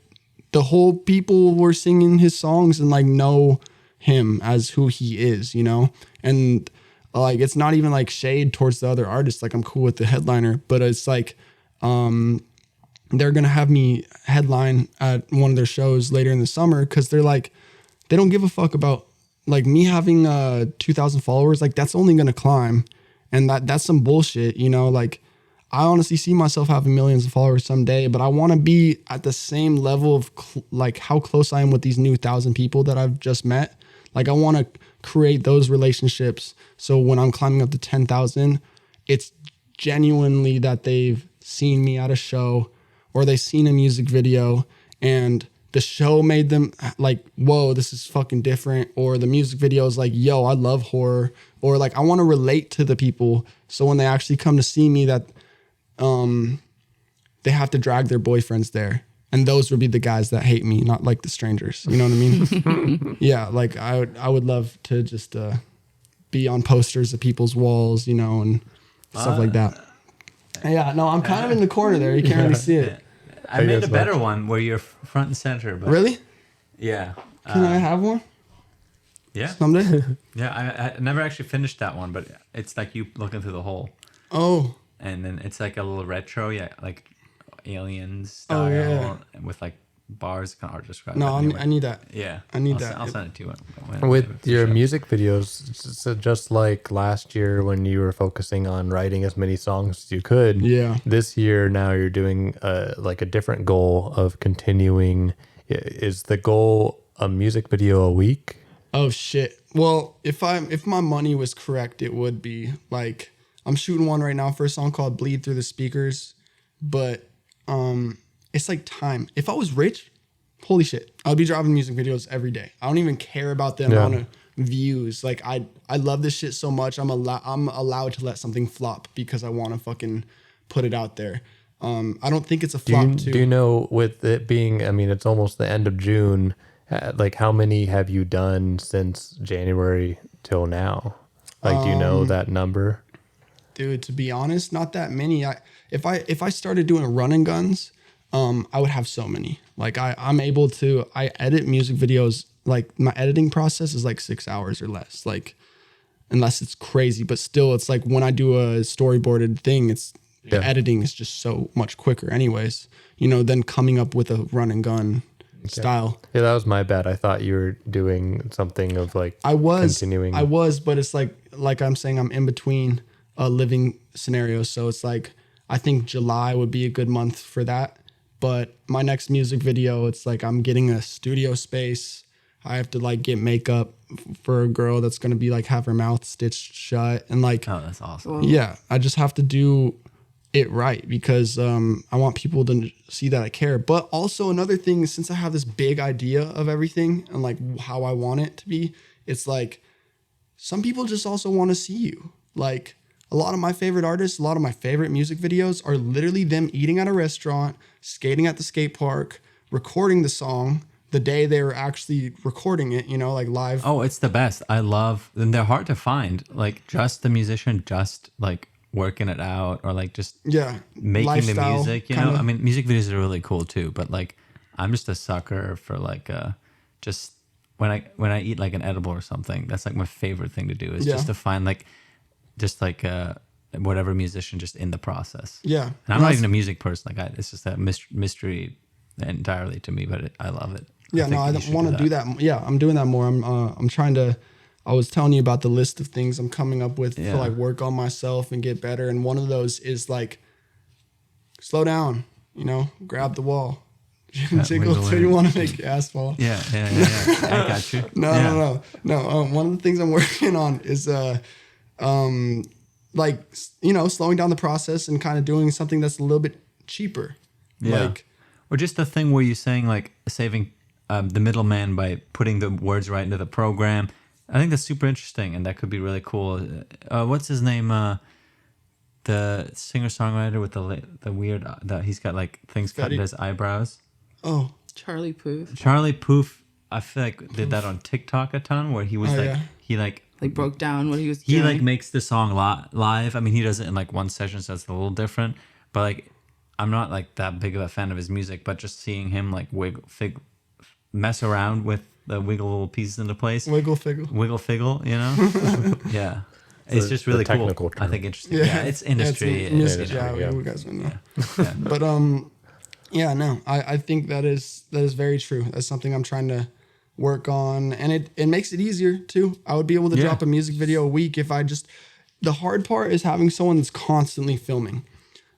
the whole people were singing his songs and like know him as who he is, And like, it's not even like shade towards the other artists. Like I'm cool with the headliner, but it's like, they're going to have me headline at one of their shows later in the summer. Cause they're like, they don't give a fuck about like me having 2,000 followers. Like that's only going to climb. And that's some bullshit, Like I honestly see myself having millions of followers someday, but I want to be at the same level of like how close I am with these new 1,000 people that I've just met. Like I want to create those relationships. So when I'm climbing up to 10,000, it's genuinely that they've seen me at a show or they've seen a music video and the show made them like, whoa, this is fucking different. Or the music video is like, yo, I love horror. Or like, I want to relate to the people. So when they actually come to see me that they have to drag their boyfriends there. And those would be the guys that hate me, not like the strangers. You know what I mean? Yeah, like I would love to just be on posters of people's walls, and stuff like that. Yeah, no, I'm kind of in the corner there. You can't really see it. I made a better one where you're front and center. But really? Yeah. Can I have one? Yeah. Someday? Yeah, I never actually finished that one, but it's like you looking through the hole. Oh. And then it's like a little retro, like aliens style with like bars. Kind of hard to describe. No, I need that. Yeah. I need that. I'll send it to you. With your music videos, so just like last year when you were focusing on writing as many songs as you could, this year now you're doing like a different goal of continuing. Is the goal a music video a week? Oh shit. Well, if my money was correct, it would be like I'm shooting one right now for a song called Bleed Through the Speakers, but it's like time. If I was rich, holy shit, I'd be dropping music videos every day. I don't even care about the amount of views. Like I love this shit so much. I'm allowed to let something flop because I want to fucking put it out there. I don't think it's a flop. Do you know, with it being, I mean, it's almost the end of June, like how many have you done since January till now? Like, do you know that number? Dude, to be honest, not that many. If I started doing run and guns, I would have so many. Like I'm able to, I edit music videos. Like my editing process is like 6 hours or less. Like unless it's crazy, but still, it's like when I do a storyboarded thing, the editing is just so much quicker, anyways. Than coming up with a run and gun style. Yeah, that was my bad. I thought you were doing something of like continuing. I was, but it's like I'm saying, I'm in between living scenarios. So it's like I think July would be a good month for that. But my next music video, it's like I'm getting a studio space. I have to like get makeup for a girl that's gonna be like have her mouth stitched shut and like. Oh, that's awesome. Yeah, I just have to do it right because I want people to see that I care. But also another thing, since I have this big idea of everything and like how I want it to be, it's like some people just also want to see you. Like a lot of my favorite artists, a lot of my favorite music videos are literally them eating at a restaurant, skating at the skate park, recording the song the day they were actually recording it, like live. Oh, it's the best. I love, and they're hard to find. Like just the musician, just like working it out or like just Yeah. making the Lifestyle, music, you kinda. know. I mean, music videos are really cool too, but like I'm just a sucker for like just when I eat like an edible or something, that's like my favorite thing to do is Yeah. just to find like just like whatever musician just in the process. Yeah. And I'm not even a music person. Like it's just a mystery entirely to me, but I love it. Yeah, think no, I that you don't want to do that. Yeah, I'm doing that more. I'm trying to. I was telling you about the list of things I'm coming up with Yeah. to like work on myself and get better. And one of those is like, slow down. You know, grab the wall. Jiggle wiggle till in. you want to make your ass fall. Yeah. I got you. No, Yeah. no. One of the things I'm working on is like slowing down the process and kind of doing something that's a little bit cheaper. Yeah. Like, Or just the thing where you're saying like saving the middleman by putting the words right into the program. I think that's super interesting, and that could be really cool. What's his name? The singer-songwriter with the weird that he's got like things cut in his eyebrows. oh, Charlie Puth Charlie Puth, I feel like did that on TikTok a ton, where he was he like broke down what he was he doing. like makes the song live. I mean, he does it in like one session, so it's a little different. But like, I'm not like that big of a fan of his music. But just seeing him like mess around with the wiggle little pieces into place, wiggle figgle. wiggle figgle, you know, yeah, it's just really cool. technical term. I think interesting. Yeah, it's industry. it's music. you know, Yeah, we guys would know. yeah. But yeah, no, I think that is very true. That's something I'm trying to work on, and it makes it easier too. I would be able to Yeah. drop a music video a week if I just. The hard part is having someone that's constantly filming.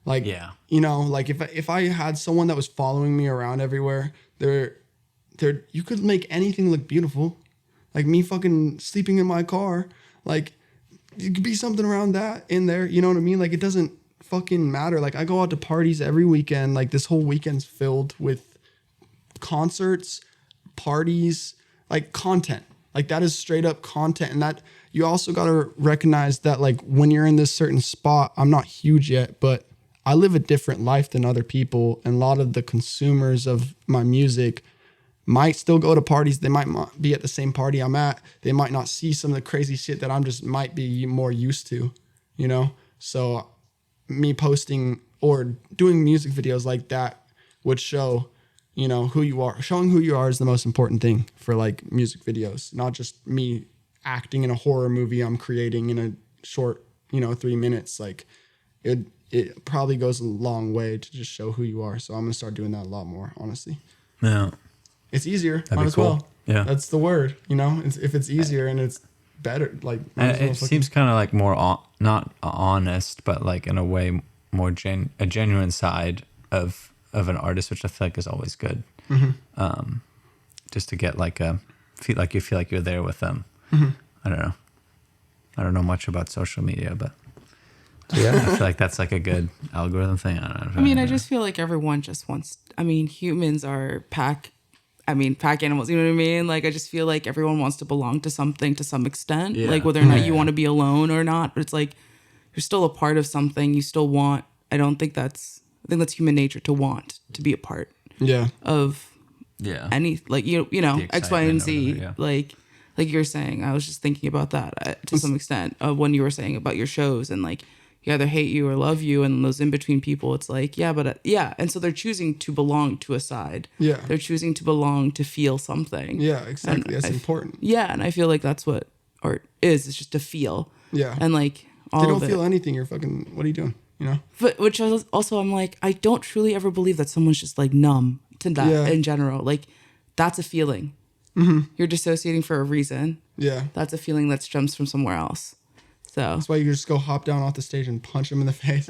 Like, Yeah. you know, like if I had someone that was following me around everywhere, you could make anything look beautiful. Like me fucking sleeping in my car, like it could be something around that in there. You know what I mean? Like it doesn't fucking matter. Like I go out to parties every weekend. Like this whole weekend's filled with concerts, parties, like content. Like that is straight up content. And that you also got to recognize that like when you're in this certain spot, I'm not huge yet, but I live a different life than other people. And a lot of the consumers of my music might still go to parties. They might not be at the same party I'm at. They might not see some of the crazy shit that I'm just might be more used to, you know? So me posting or doing music videos like that would show, you know, who you are. Showing who you are is the most important thing for like music videos, not just me acting in a horror movie I'm creating in a short, 3 minutes. Like it probably goes a long way to just show who you are. So I'm going to start doing that a lot more, honestly. Yeah. It's easier. That'd Might be as cool. well. Yeah. That's the word, if it's easier and it's better, like might And as well it fucking- seems kind of like more not honest, but like in a way more a genuine side of an artist, which I feel like is always good. Mm-hmm. Just to get like feel like you're there with them. Mm-hmm. I don't know. I don't know much about social media, but Yeah. I feel like that's like a good algorithm thing. I don't know. I mean, I just feel like everyone just wants. I mean, humans are pack animals. You know what I mean? Like, I just feel like everyone wants to belong to something to some extent. Yeah. Like, whether or not you Yeah. want to be alone or not, but it's like you're still a part of something. You still want. I think that's human nature to want to be a part Yeah. of yeah. any, like you know The X, Y, and excitement or Z. whatever, Like you're saying. I was just thinking about that to some extent of when you were saying about your shows and like you either hate you or love you, and those in between people. It's like and so they're choosing to belong to a side. Yeah. They're choosing to belong to feel something. Yeah, exactly. And That's important. Yeah, and I feel like that's what art is. It's just to feel. Yeah. And like all If you of don't it. feel anything, you're fucking, what are you doing? But which also I'm like, I don't truly ever believe that someone's just like numb to that Yeah. in general. Like that's a feeling. You're dissociating for a reason. Yeah. That's a feeling that stems from somewhere else. So That's why you just go hop down off the stage and punch them in the face.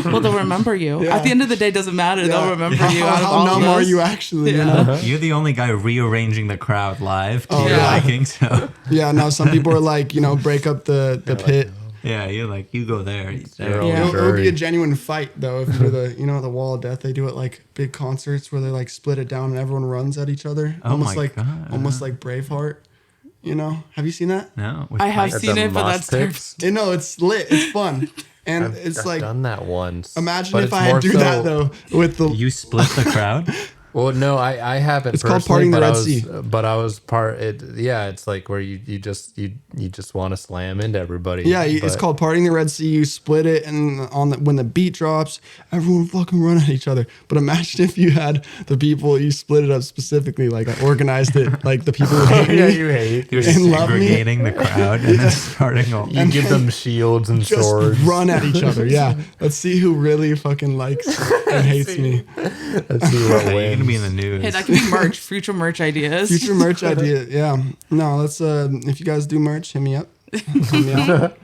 well, they'll remember you. Yeah. At the end of the day, it doesn't matter. They'll remember you. Out of How all numb of are us. you actually? You Yeah. know? You're the only guy rearranging the crowd live to your yeah. liking. So Yeah. Now some people are like, break up the pit. yeah, you're like you go there. your own Yeah. It would be a jury. genuine fight though if you're the wall of death. They do it like big concerts where they like split it down and everyone runs at each other. Oh almost my like God. almost like Braveheart. Have you seen that? No, with I have Mike. seen the it, but mosh that's terrible. pits. No, it's lit. It's fun. And I've like done that once. imagine but if it's I had more do so- that though with the You split the crowd. Well, no, I haven't. It's called personally, parting the but I Red was, Sea. But I was part. It yeah, it's like where you just want to slam into everybody. Yeah, it's but- called parting the Red Sea. You split it, and when the beat drops, everyone fucking run at each other. But imagine if you had the people, you split it up specifically, like I organized it, like the people who hate yeah, me. you hate. You're And love me. segregating the crowd and then starting all. You give them shields and Just swords. run at each other. Yeah, let's see who really fucking likes and hates me. Let's see what You're wins. gonna be in the news. Hey, that could be merch, future merch ideas. Future merch idea. Yeah. No, let's if you guys do merch, hit me up. Hit me up.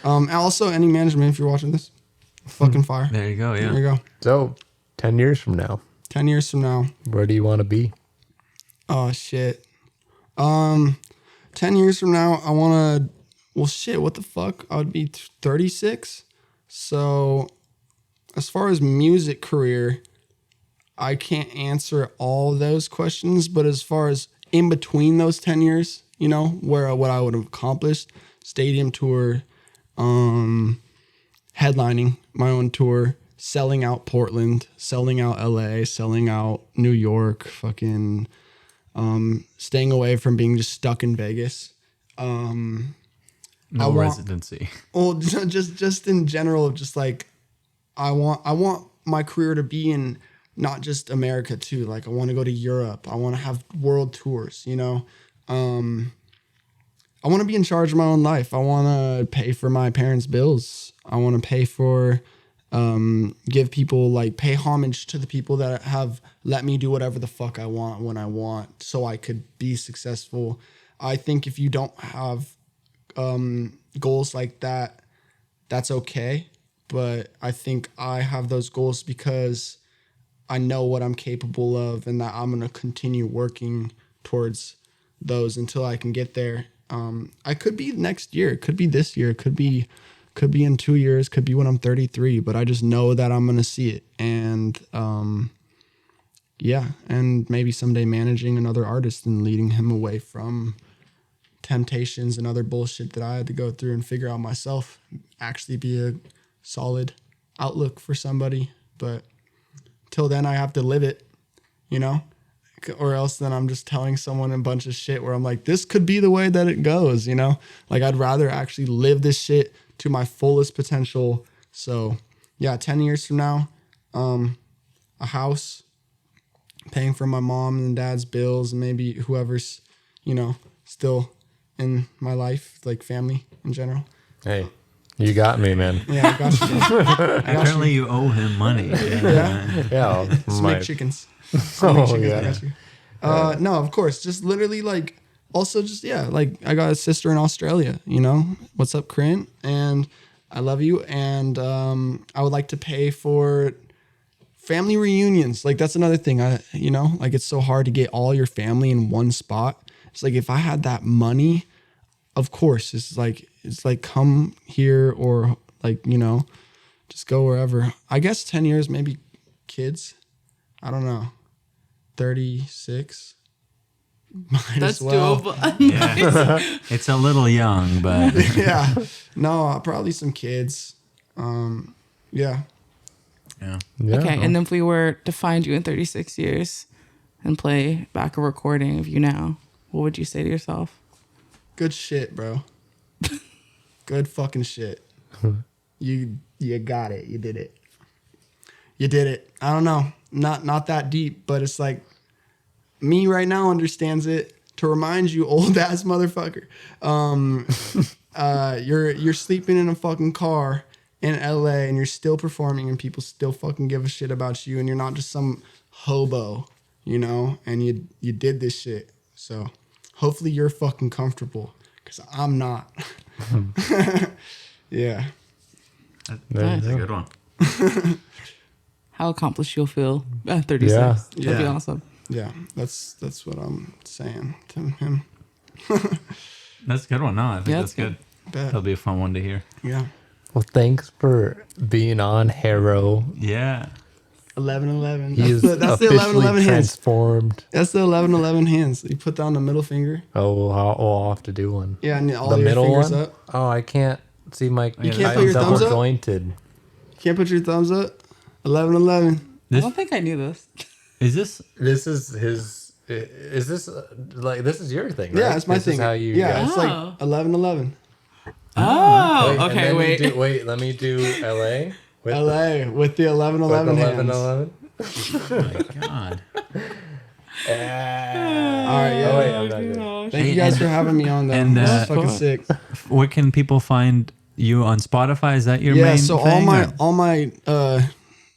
Also, any management, if you're watching this, fucking fire. There you go. There Yeah. you go. So, 10 years from now, 10 years from now. where do you want to be? Oh shit. 10 years from now, I want to. Well, shit. What the fuck? I would be 36. So, as far as music career, I can't answer all those questions. But as far as in between those 10 years, you know, where what I would have accomplished, stadium tour, headlining my own tour, selling out Portland, selling out LA, selling out New York, fucking staying away from being just stuck in Vegas. No residency. Well, just in general, just like I want my career to be in not just America too. Like I want to go to Europe. I want to have world tours, you know. I want to be in charge of my own life. I want to pay for my parents' bills. I want to pay for give people like pay homage to the people that have let me do whatever the fuck I want when I want so I could be successful. I think if you don't have goals like that, that's okay. But I think I have those goals because I know what I'm capable of and that I'm going to continue working towards those until I can get there. I could be next year. It could be this year. It could be in 2 years. Could be when I'm 33. But I just know that I'm going to see it. And yeah. And maybe someday managing another artist and leading him away from temptations and other bullshit that I had to go through and figure out myself, actually be a solid outlook for somebody. But till then I have to live it, you know, or else then I'm just telling someone a bunch of shit where I'm like, this could be the way that it goes, you know, like I'd rather actually live this shit to my fullest potential. So yeah, 10 years from now, a house, paying for my mom and dad's bills, and maybe whoever's, you know, still in my life, like family in general. Hey, you got me, man. Yeah, I got you. Apparently, you owe him money. Yeah. Yeah. Snake chickens. Oh, I yeah. got you. No, of course. Just literally like, also just, yeah, like I got a sister in Australia, you know? What's up, Corinne? And I love you. And I would like to pay for family reunions. Like that's another thing. You know, like it's so hard to get all your family in one spot. It's like if I had that money, of course, it's like come here or like, you know, just go wherever. I guess 10 years, maybe kids. I don't know. 36. Might That's as well. doable. Yeah. It's a little young, but Yeah. No, probably some kids. Yeah. yeah. Yeah. Okay, and then if we were to find you in 36 years and play back a recording of you now, what would you say to yourself? Good shit, bro. Good fucking shit. You got it. You did it. You did it. I don't know. Not that deep, but it's like me right now understands it. To remind you, old ass motherfucker. You're sleeping in a fucking car in LA and you're still performing and people still fucking give a shit about you and you're not just some hobo, you know, and you did this shit. So hopefully you're fucking comfortable because I'm not. Yeah. That's a good one. How accomplished you'll feel at 36. Yeah. That'd be Yeah. awesome. Yeah. That's what I'm saying to him. That's a good one. No, I think Yeah, that's that's good. Bet. That'll be a fun one to hear. Yeah. Well, thanks for being on Harro. Yeah. 11-11. He is That's the officially 11-11 hands. transformed. That's the 11-11 hands. You put down the middle finger. Oh, I'll have to do one. Yeah, and all The your middle fingers one? up. Oh, I can't see my. You can't I'm put your thumbs double up? jointed. Can't put your thumbs up. 11-11. I don't think I knew this. Is this? This is his. Is this like this is your thing? Right? Yeah, it's my this thing. Is how you yeah, guys- it's like 11-11. Oh, Wait, and okay, then wait. Wait, let me do LA. With LA with the 11-11 hands. 11. Oh my God. All right, yeah. Oh wait, I'm not good. Thank you guys for having me on, though. And, This is fucking sick. Where can people find you on Spotify? Is that your Yeah, main so thing? all my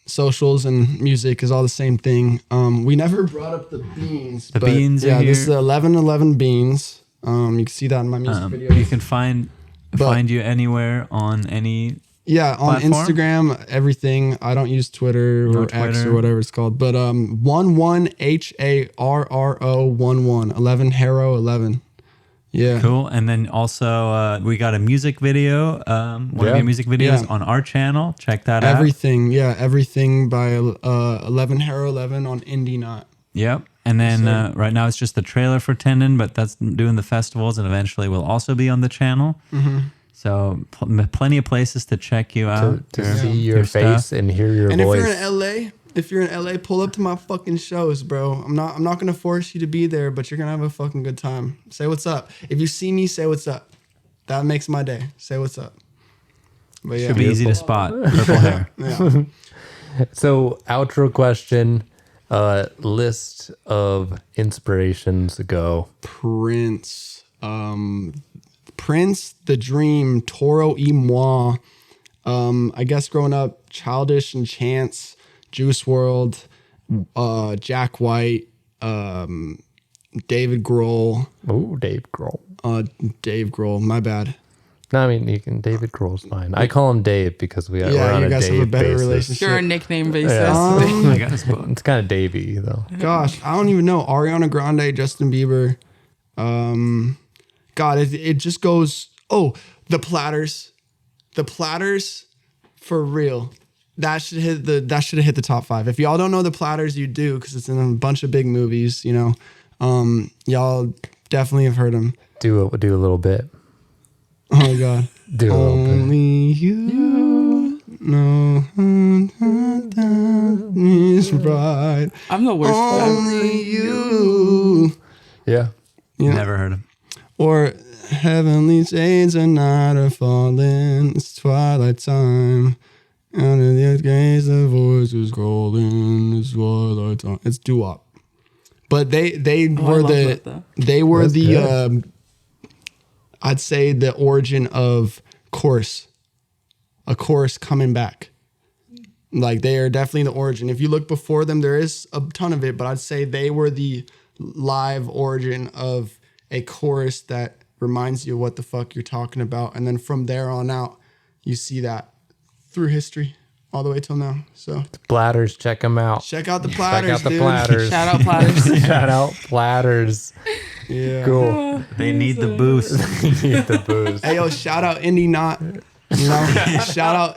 socials and music is all the same thing. We never brought up the beans. The but beans are yeah, this is here. the 11-11 beans. You can see that in my music video. You can find you anywhere on any. Yeah, on platform? Instagram, everything. I don't use Twitter or X Twitter. or whatever it's called. But 11 HARRO 11 Harro 11. Yeah. Cool. And then also we got a music video, one of Yeah. your music videos Yeah. on our channel. Check that out. Everything. Yeah, everything by 11 Harro 11 on Indieknot. Yep. And then right now it's just the trailer for Tendon, but that's doing the festivals and eventually will also be on the channel. Mm-hmm. So plenty of places to check you out. To see your face stuff. and hear your And voice. if you're in LA, pull up to my fucking shows, bro. I'm not gonna force you to be there, but you're gonna have a fucking good time. Say what's up. If you see me, say what's up. That makes my day. Say what's up. But yeah. Should be easy to spot. Purple hair. Yeah. So outro question, list of inspirations go. Prince, The Dream, Toro y Moi. I guess growing up, Childish and Chance, Juice World, Jack White, David Grohl. Oh, Dave Grohl. Dave Grohl, my bad. No, I mean you can. David Grohl's fine. I call him Dave because we're on you a guys Dave have a better basis. relationship. Sure, nickname basis. Yeah. I got his book. It's kind of Davey though. Gosh, I don't even know. Ariana Grande, Justin Bieber. God, it just goes. Oh, the Platters, for real. That should have hit the top 5. If y'all don't know the Platters, you do because it's in a bunch of big movies. You know, y'all definitely have heard them. Do a little bit. Oh my God. Do a little bit. Only you know is right. I'm the worst. for that. Only you. Yeah. Yeah. Never heard him. Or heavenly shades at night are falling. It's twilight time. Out of the gaze, the voice is calling. It's twilight time. It's doo-wop. But they I were love that, though. That's the good. I'd say the origin of a chorus coming back. Like they are definitely the origin. If you look before them, there is a ton of it, but I'd say they were the live origin of a chorus that reminds you of what the fuck you're talking about. And then from there on out, you see that through history all the way till now. So Platters, check them out. check out the Platters, Check out the dude. Platters. Shout out Platters. Shout out Platters. Yeah. Cool. They need the boost. Need the booze. Hey, yo, shout out Indieknot. You know,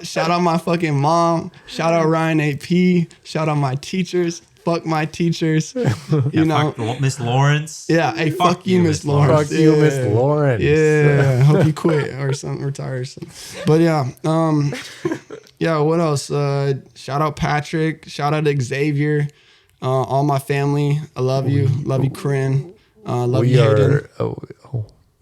shout out my fucking mom. Shout out Ryan AP. Shout out my teachers. Fuck my teachers. You know. Fuck Miss Lawrence. Yeah. Hey, fuck you, Miss Lawrence. Fuck you, Yeah. Miss Lawrence. Yeah. Hope you quit or something, retire or something. But yeah. Yeah. What else? Shout out Patrick. Shout out Xavier. All my family. I love you. Love you, Corinne. Love We you, Hayden. are. Oh.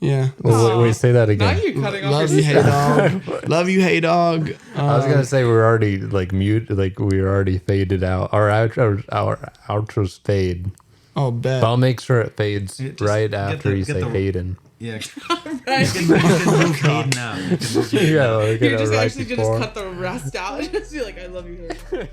Yeah. Wait, say that Now again. you're cutting off Love your you, hey dog. Love you, hey dog. I was gonna say we're already like mute, like we're already faded out. Our outros fade. Oh, bet. But I'll make sure it fades Just right get after the- you get say the- Hayden. Yeah. Right. You can move Hayden out. You can move Hayden Yeah, out. we're You're gonna just right actually before. just cut the rest out and just be like, I love you. Hayden.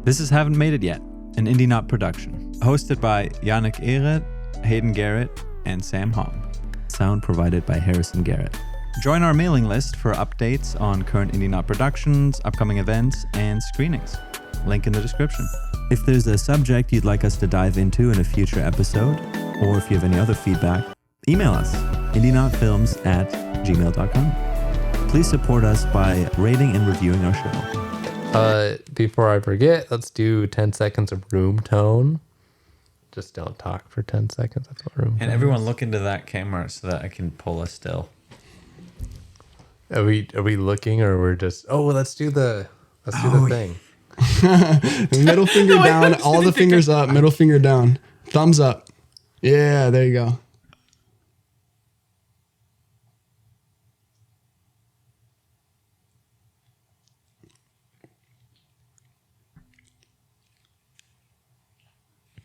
This is Haven't Made It Yet, an Indieknot production. Hosted by Yannick Ehret, Hayden Garrett, and Sam Hong. Sound provided by Harrison Garrett. Join our mailing list for updates on current Indieknot productions, upcoming events, and screenings. Link in the description. If there's a subject you'd like us to dive into in a future episode, or if you have any other feedback, email us, indieknotfilms@gmail.com. Please support us by rating and reviewing our show. Before I forget, let's do 10 seconds of room tone. Just don't talk for 10 seconds. That's what room tone And everyone look into that camera so that I can pull a still. is. Are we looking or we're just let's do the thing. Middle finger down, all the fingers up, middle finger down. Thumbs up. Yeah, there you go.